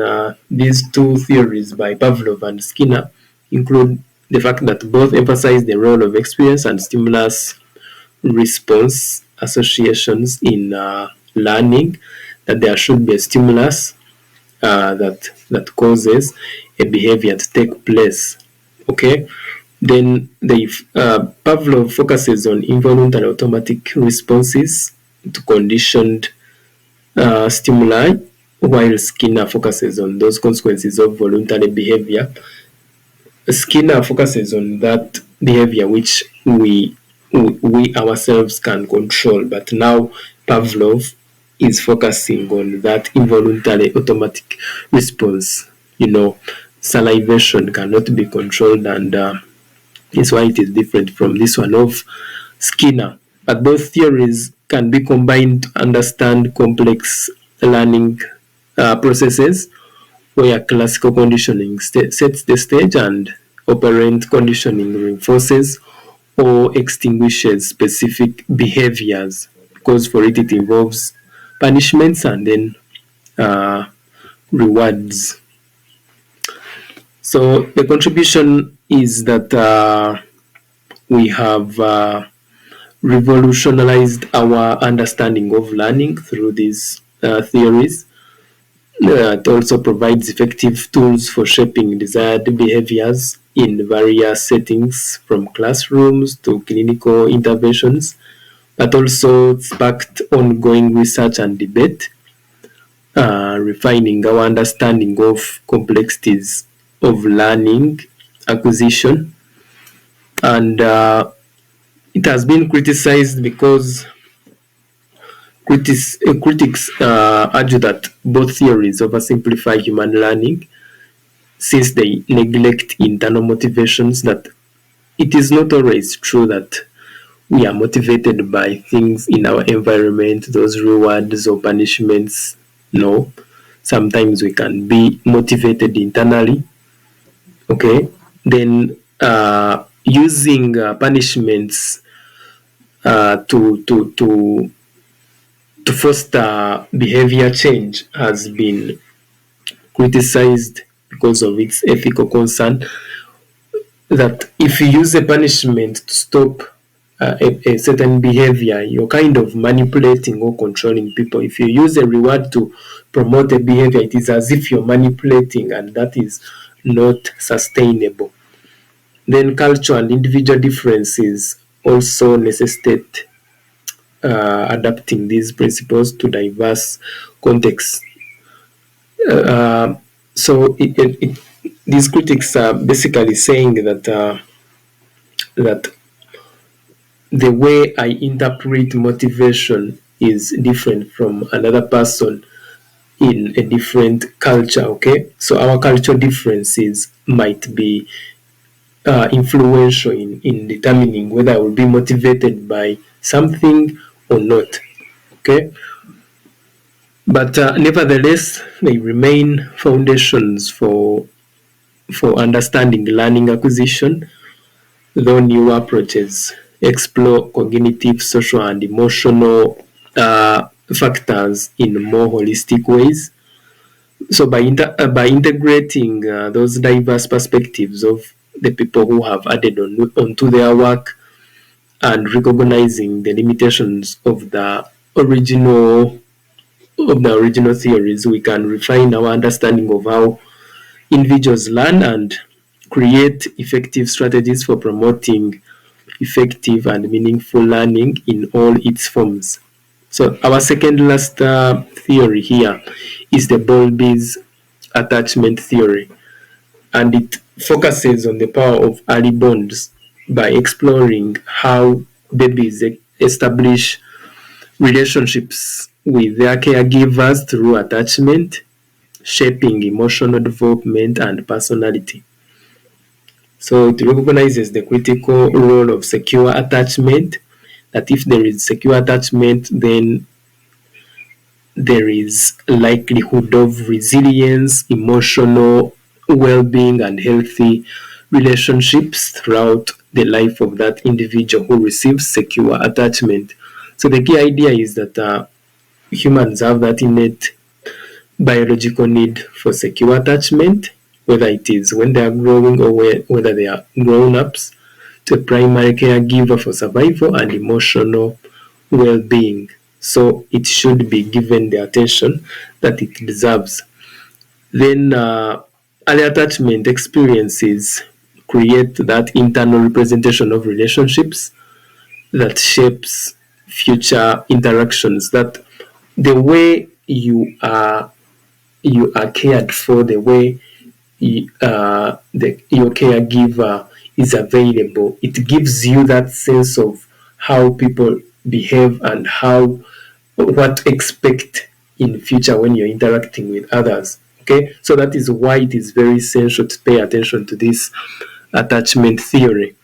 these two theories by Pavlov and Skinner include the fact that both emphasize the role of experience and stimulus response associations in learning, that there should be a stimulus that causes a behavior to take place. Okay, then Pavlov focuses on involuntary automatic responses to conditioned stimuli, while Skinner focuses on those consequences of voluntary behavior. Skinner focuses on that behavior which we ourselves can control, but now Pavlov is focusing on that involuntary automatic response. Salivation cannot be controlled, and is why it is different from this one of Skinner. But both theories can be combined to understand complex learning processes, where classical conditioning sets the stage and operant conditioning reinforces or extinguishes specific behaviors, because for it involves punishments and then rewards. So the contribution is that we have revolutionized our understanding of learning through these theories. It also provides effective tools for shaping desired behaviors in various settings, from classrooms to clinical interventions, but also sparked ongoing research and debate, refining our understanding of complexities of learning acquisition. And it has been criticized because critics argue that both theories oversimplify human learning, since they neglect internal motivations, that it is not always true that we are motivated by things in our environment, those rewards or punishments. No, sometimes we can be motivated internally. Okay, then using punishments to foster behavior change has been criticized because of its ethical concern, that if you use a punishment to stop a certain behavior, you're kind of manipulating or controlling people. If you use a reward to promote a behavior, it is as if you're manipulating, and that is not sustainable. Then culture and individual differences also necessitate adapting these principles to diverse contexts. So these critics are basically saying that that the way I interpret motivation is different from another person in a different culture. Okay, so our cultural differences might be influential in determining whether I will be motivated by something or not. Okay, but nevertheless, they remain foundations for understanding learning acquisition, though new approaches explore cognitive, social, and emotional factors in more holistic ways. So by integrating those diverse perspectives of the people who have added onto their work, and recognizing the limitations of the original theories, we can refine our understanding of how individuals learn and create effective strategies for promoting effective and meaningful learning in all its forms. So our second last theory here is the Bowlby's attachment theory, and it focuses on the power of early bonds by exploring how babies establish relationships with their caregivers through attachment, shaping emotional development and personality. So it recognizes the critical role of secure attachment, that if there is secure attachment, then there is likelihood of resilience, emotional well-being, and healthy relationships throughout the life of that individual who receives secure attachment. So the key idea is that humans have that innate biological need for secure attachment, whether it is when they are growing or whether they are grown-ups, to a primary caregiver for survival and emotional well-being. So it should be given the attention that it deserves. Then early attachment experiences create that internal representation of relationships that shapes future interactions. That the way you are cared for, the way your caregiver is available, it gives you that sense of how people behave and how what expect in future when you're interacting with others. Okay, so that is why it is very essential to pay attention to this attachment theory.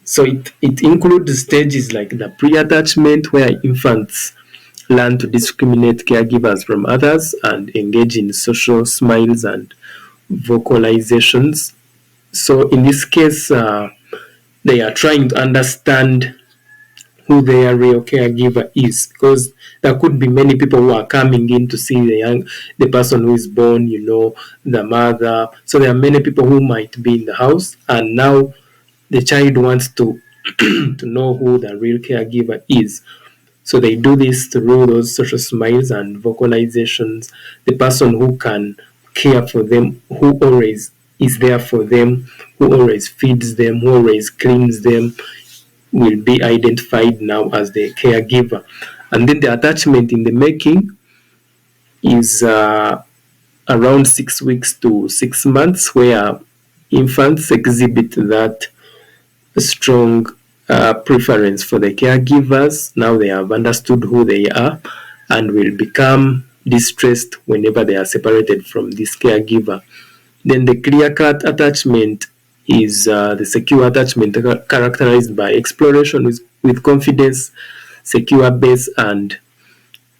So it includes stages like the pre-attachment, where infants learn to discriminate caregivers from others and engage in social smiles and vocalizations. So in this case, they are trying to understand who their real caregiver is, because there could be many people who are coming in to see the person who is born, the mother. So there are many people who might be in the house, and now the child wants to to know who the real caregiver is. So they do this through those social smiles and vocalizations. The person who can care for them, who always is there for them, who always feeds them, who always cleans them, will be identified now as the caregiver. And then the attachment in the making is around 6 weeks to 6 months, where infants exhibit that strong preference for the caregivers. Now they have understood who they are and will become distressed whenever they are separated from this caregiver. Then the clear-cut attachment is the secure attachment characterized by exploration with confidence, secure base, and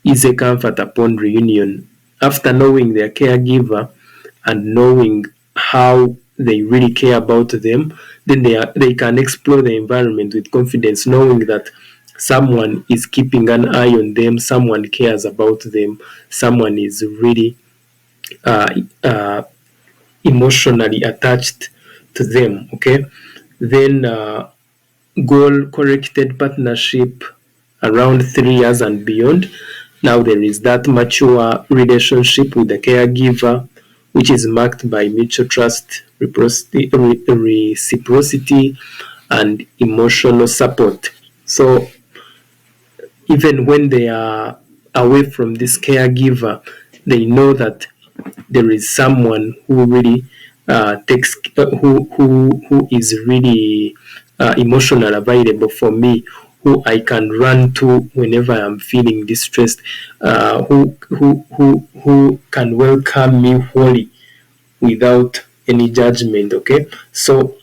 easy comfort upon reunion. After knowing their caregiver and knowing how they really care about them, then they can explore the environment with confidence, knowing that someone is keeping an eye on them, someone cares about them, someone is really uh, uh, emotionally attached to them. Okay, then goal corrected partnership around 3 years and beyond. Now there is that mature relationship with the caregiver, which is marked by mutual trust, reciprocity, and emotional support. So even when they are away from this caregiver, they know that there is someone who really takes who is really emotional available for me, who I can run to whenever I'm feeling distressed, who can welcome me wholly without any judgment. Okay, so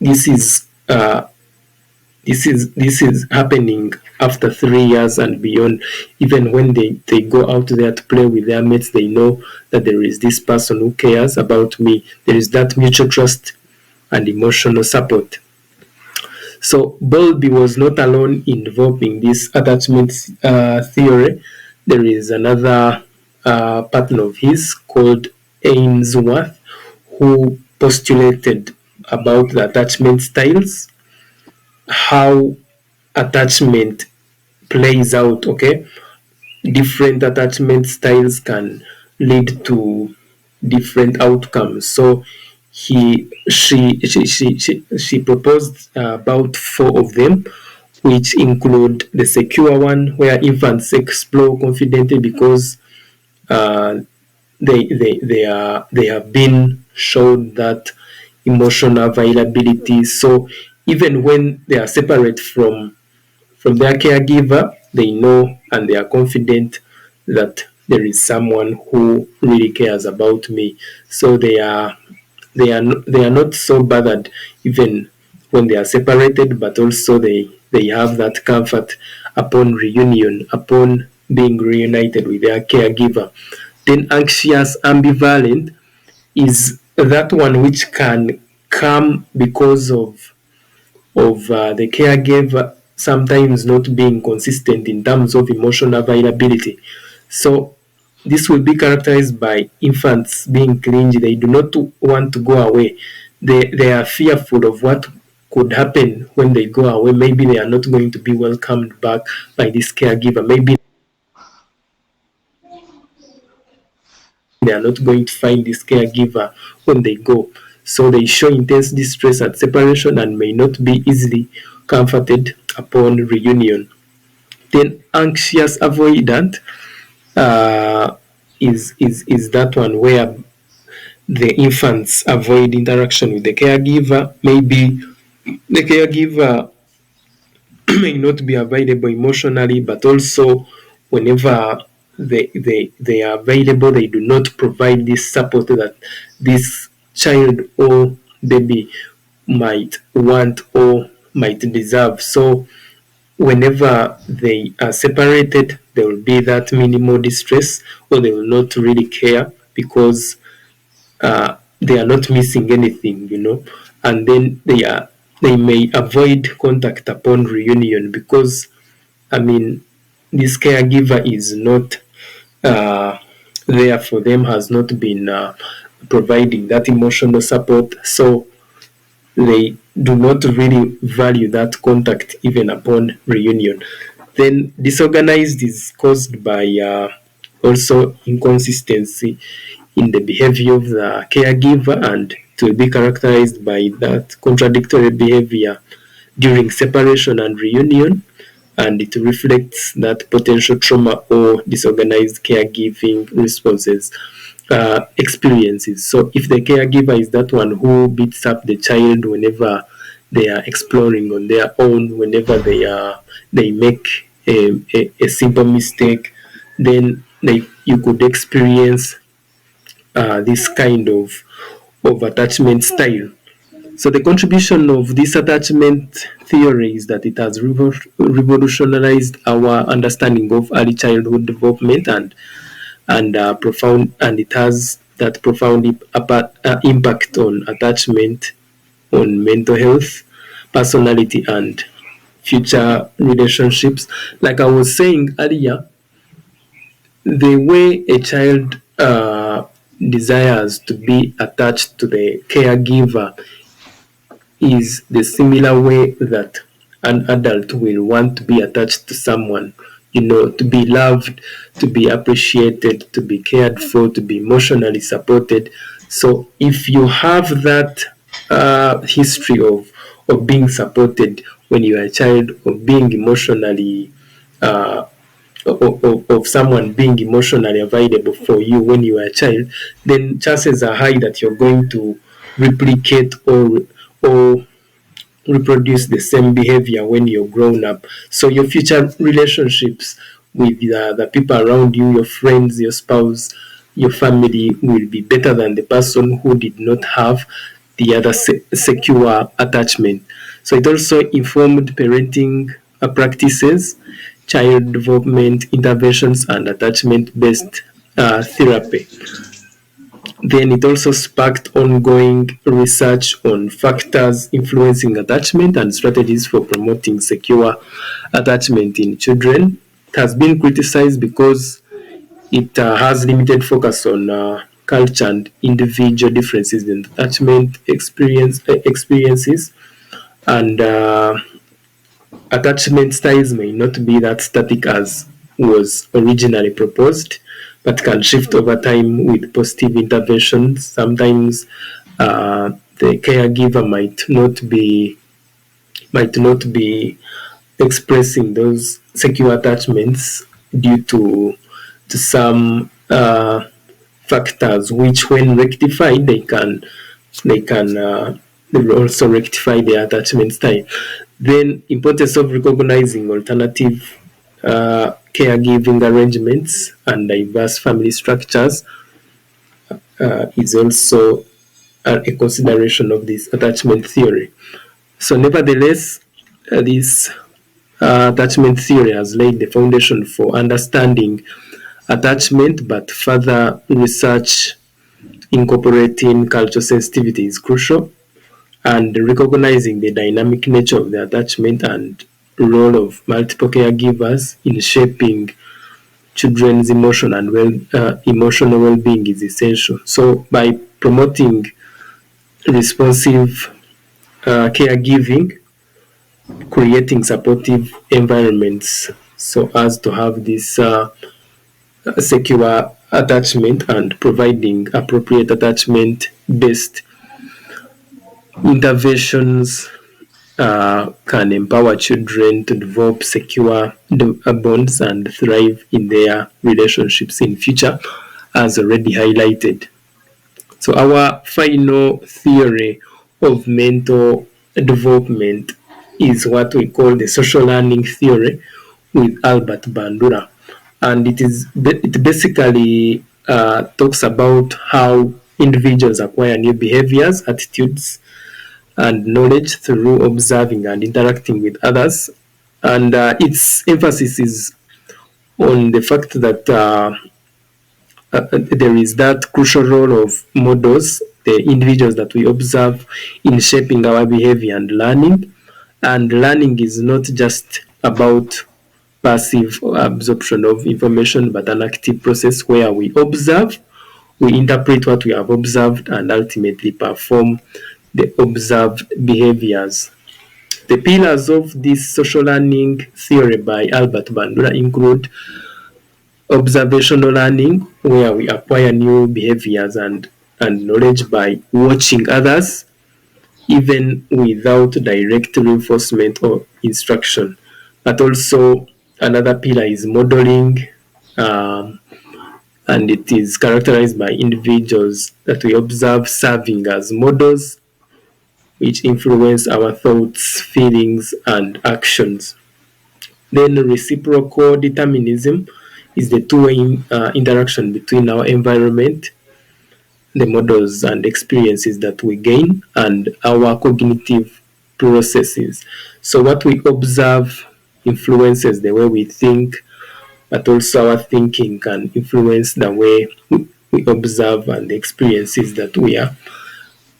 this is this is happening after 3 years and beyond. Even when they go out there to play with their mates, they know that there is this person who cares about me. There is that mutual trust and emotional support. So Bowlby was not alone in developing this attachment theory. There is another partner of his called Ainsworth, who postulated about the attachment styles, how attachment plays out. Okay, different attachment styles can lead to different outcomes. So she proposed about 4 of them, which include the secure one, where infants explore confidently because uh, they have been shown that emotional availability. So even when they are separate from their caregiver, they know and they are confident that there is someone who really cares about me. So they are not so bothered even when they are separated, but also they have that comfort upon reunion, upon being reunited with their caregiver. Then anxious ambivalent is that one which can come because of the caregiver sometimes not being consistent in terms of emotional availability. So this will be characterized by infants being clingy. They do not want to go away. They are fearful of what could happen when they go away. Maybe they are not going to be welcomed back by this caregiver. Maybe they are not going to find this caregiver when they go. So they show intense distress at separation and may not be easily comforted upon reunion. Then anxious avoidant is that one where the infants avoid interaction with the caregiver. Maybe the caregiver may not be available emotionally, but also whenever they are available, they do not provide this support that this child or baby might want or might deserve. So whenever they are separated, there will be that minimal distress, or they will not really care because they are not missing anything, and then they may avoid contact upon reunion because, I mean, this caregiver is not uh, there for them, has not been providing that emotional support, so they do not really value that contact even upon reunion. Then disorganized is caused by also inconsistency in the behavior of the caregiver, and it will be characterized by that contradictory behavior during separation and reunion, and it reflects that potential trauma or disorganized caregiving responses experiences. So if the caregiver is that one who beats up the child whenever they are exploring on their own, whenever they make a simple mistake, then you could experience this kind of attachment style. So the contribution of this attachment theory is that it has revolutionized our understanding of early childhood development, and profound, and it has that profound impact on attachment, on mental health, personality, and future relationships. Like I was saying earlier, the way a child desires to be attached to the caregiver is the similar way that an adult will want to be attached to someone, to be loved, to be appreciated, to be cared for, to be emotionally supported. So if you have that history of being supported when you are a child, of being emotionally uh, of someone being emotionally available for you when you are a child, then chances are high that you're going to replicate or reproduce the same behavior when you're grown up. So your future relationships with the people around you, your friends, your spouse, your family, will be better than the person who did not have the other secure attachment. So it also informed parenting practices, child development interventions, and attachment based therapy. Then it also sparked ongoing research on factors influencing attachment and strategies for promoting secure attachment in children. It has been criticized because it has limited focus on culture and individual differences in attachment experiences, and attachment styles may not be that static as was originally proposed, but can shift over time with positive interventions. Sometimes the caregiver might not be expressing those secure attachments due to some factors, which, when rectified, they will also rectify their attachment style. Then importance of recognizing alternative caregiving arrangements and diverse family structures is also a consideration of this attachment theory. So, nevertheless, this attachment theory has laid the foundation for understanding attachment, but further research incorporating cultural sensitivity is crucial, and recognizing the dynamic nature of the attachment and role of multiple caregivers in shaping children's emotional well-being is essential. So, by promoting responsive caregiving, creating supportive environments so as to have this secure attachment and providing appropriate attachment based interventions can empower children to develop secure bonds and thrive in their relationships in future, as already highlighted. So our final theory of mental development is what we call the social learning theory with Albert Bandura, and it basically talks about how individuals acquire new behaviors, attitudes, and knowledge through observing and interacting with others. And its emphasis is on the fact that there is that crucial role of models, the individuals that we observe in shaping our behavior and learning. And learning is not just about passive absorption of information, but an active process where we observe, we interpret what we have observed, and ultimately perform the observed behaviors. The pillars of this social learning theory by Albert Bandura include observational learning, where we acquire new behaviors and knowledge by watching others, even without direct reinforcement or instruction. But also, another pillar is modeling, and it is characterized by individuals that we observe serving as models, which influence our thoughts, feelings, and actions. Then reciprocal determinism is the two-way interaction between our environment, the models and experiences that we gain, and our cognitive processes. So what we observe influences the way we think, but also our thinking can influence the way we observe and the experiences that we are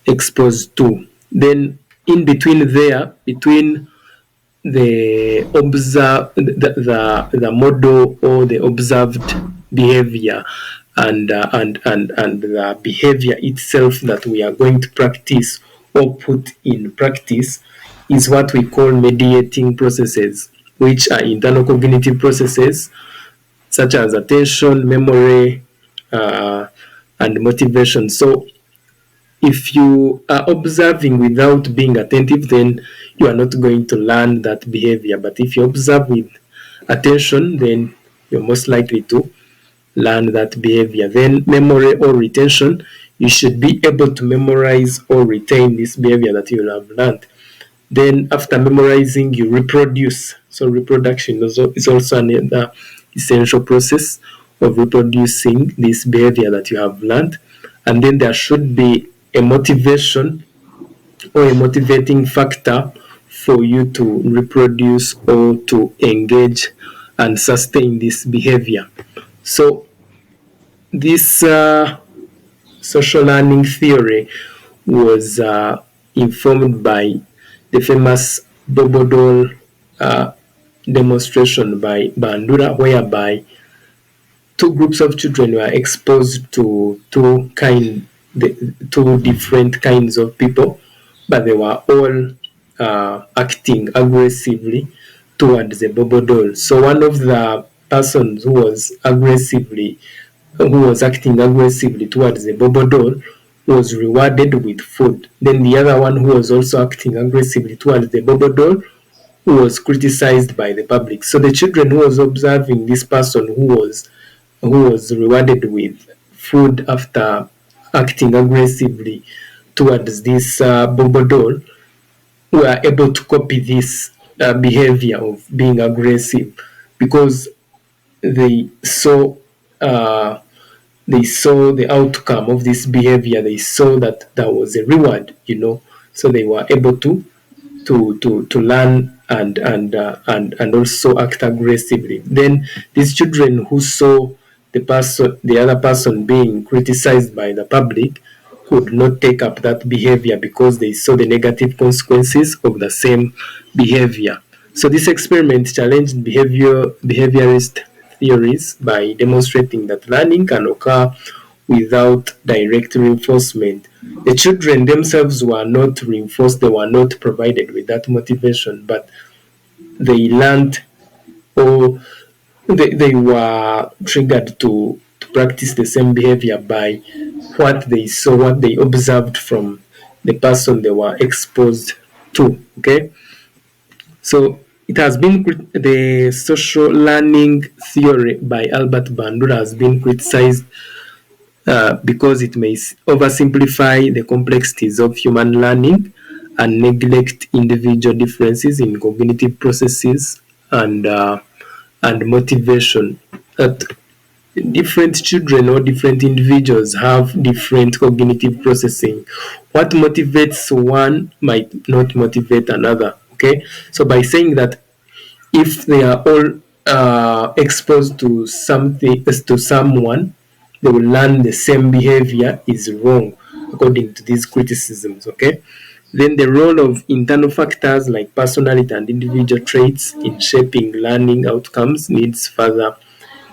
exposed to. Then in between there, between the the model or the observed behavior and the behavior itself that we are going to practice or put in practice is what we call mediating processes, which are internal cognitive processes such as attention, memory, and motivation. So if you are observing without being attentive, then you are not going to learn that behavior. But if you observe with attention, then you're most likely to learn that behavior. Then memory or retention, you should be able to memorize or retain this behavior that you have learned. Then after memorizing, you reproduce. So reproduction is also another essential process of reproducing this behavior that you have learned. And then there should be a motivation or a motivating factor for you to reproduce or to engage and sustain this behavior. So this social learning theory was informed by the famous Bobo doll demonstration by Bandura, whereby two groups of children were exposed to two different kinds of people, but they were all acting aggressively towards the Bobo doll. So one of the persons who was acting aggressively towards the Bobo doll was rewarded with food. Then the other one, who was also acting aggressively towards the Bobo doll, who was criticized by the public. So the children who was observing this person who was rewarded with food after acting aggressively towards this Bobo doll were able to copy this behavior of being aggressive, because they saw uh, they saw the outcome of this behavior. They saw that there was a reward, so they were able to learn and also act aggressively. Then these children who saw the other person being criticized by the public could not take up that behavior because they saw the negative consequences of the same behavior. So this experiment challenged behaviorist theories by demonstrating that learning can occur without direct reinforcement. The children themselves were not reinforced, they were not provided with that motivation, but they learned, or they were triggered to practice the same behavior by what they saw, what they observed from the person they were exposed to. Okay, so it has been the social learning theory by Albert Bandura has been criticized because it may oversimplify the complexities of human learning and neglect individual differences in cognitive processes and motivation. That different children or different individuals have different cognitive processing. What motivates one might not motivate another. Okay, so by saying that if they are all exposed to something, to someone, they will learn the same behavior is wrong according to these criticisms. Okay, then the role of internal factors like personality and individual traits in shaping learning outcomes needs further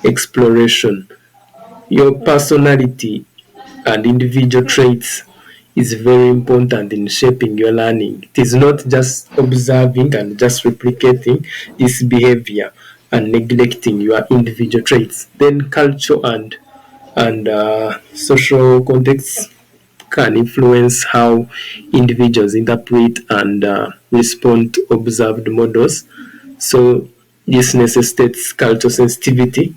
exploration. Your personality and individual traits is very important in shaping your learning. It is not just observing and just replicating this behavior and neglecting your individual traits. Then culture and social contexts can influence how individuals interpret and respond to observed models. So this necessitates cultural sensitivity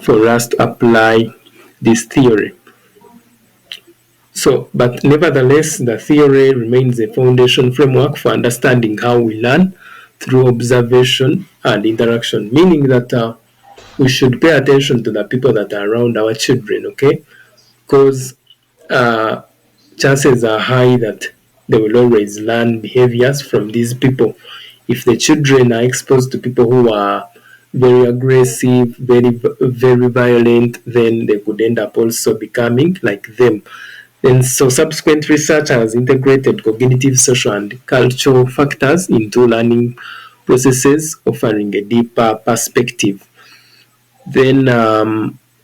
for us to apply this theory. So, but nevertheless, the theory remains a foundation framework for understanding how we learn through observation and interaction, meaning that we should pay attention to the people that are around our children, okay? Because uh, chances are high that they will always learn behaviors from these people. If the children are exposed to people who are very aggressive, very violent, then they could end up also becoming like them. And so subsequent research has integrated cognitive, social, and cultural factors into learning processes, offering a deeper perspective. Then,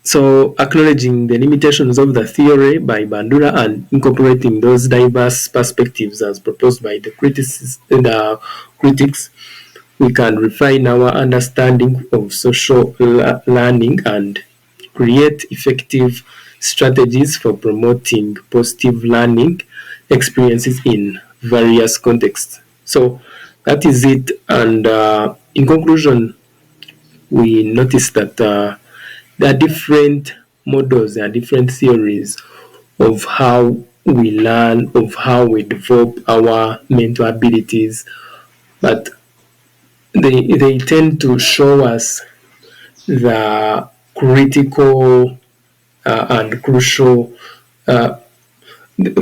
so acknowledging the limitations of the theory by Bandura and incorporating those diverse perspectives as proposed by the critics, we can refine our understanding of social learning and create effective strategies for promoting positive learning experiences in various contexts. So that is it. And in conclusion, we notice that there are different models, there are different theories of how we learn, of how we develop our mental abilities, but they tend to show us the critical and crucial uh,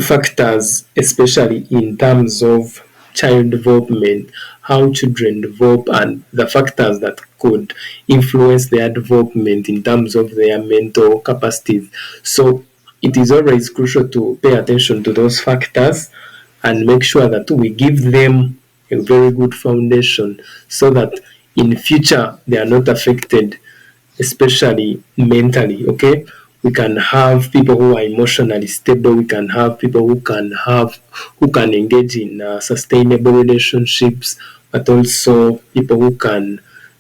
factors, especially in terms of child development, how children develop, and the factors that could influence their development in terms of their mental capacities. So it is always crucial to pay attention to those factors and make sure that we give them a very good foundation so that in future they are not affected, especially mentally. Okay, we can have people who are emotionally stable, we can have people who can engage in sustainable relationships, but also people who can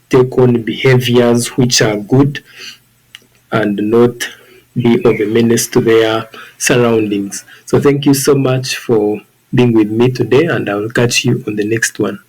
take on behaviors which are good and not be of a menace to their surroundings. So thank you so much for being with me today, and I will catch you on the next one.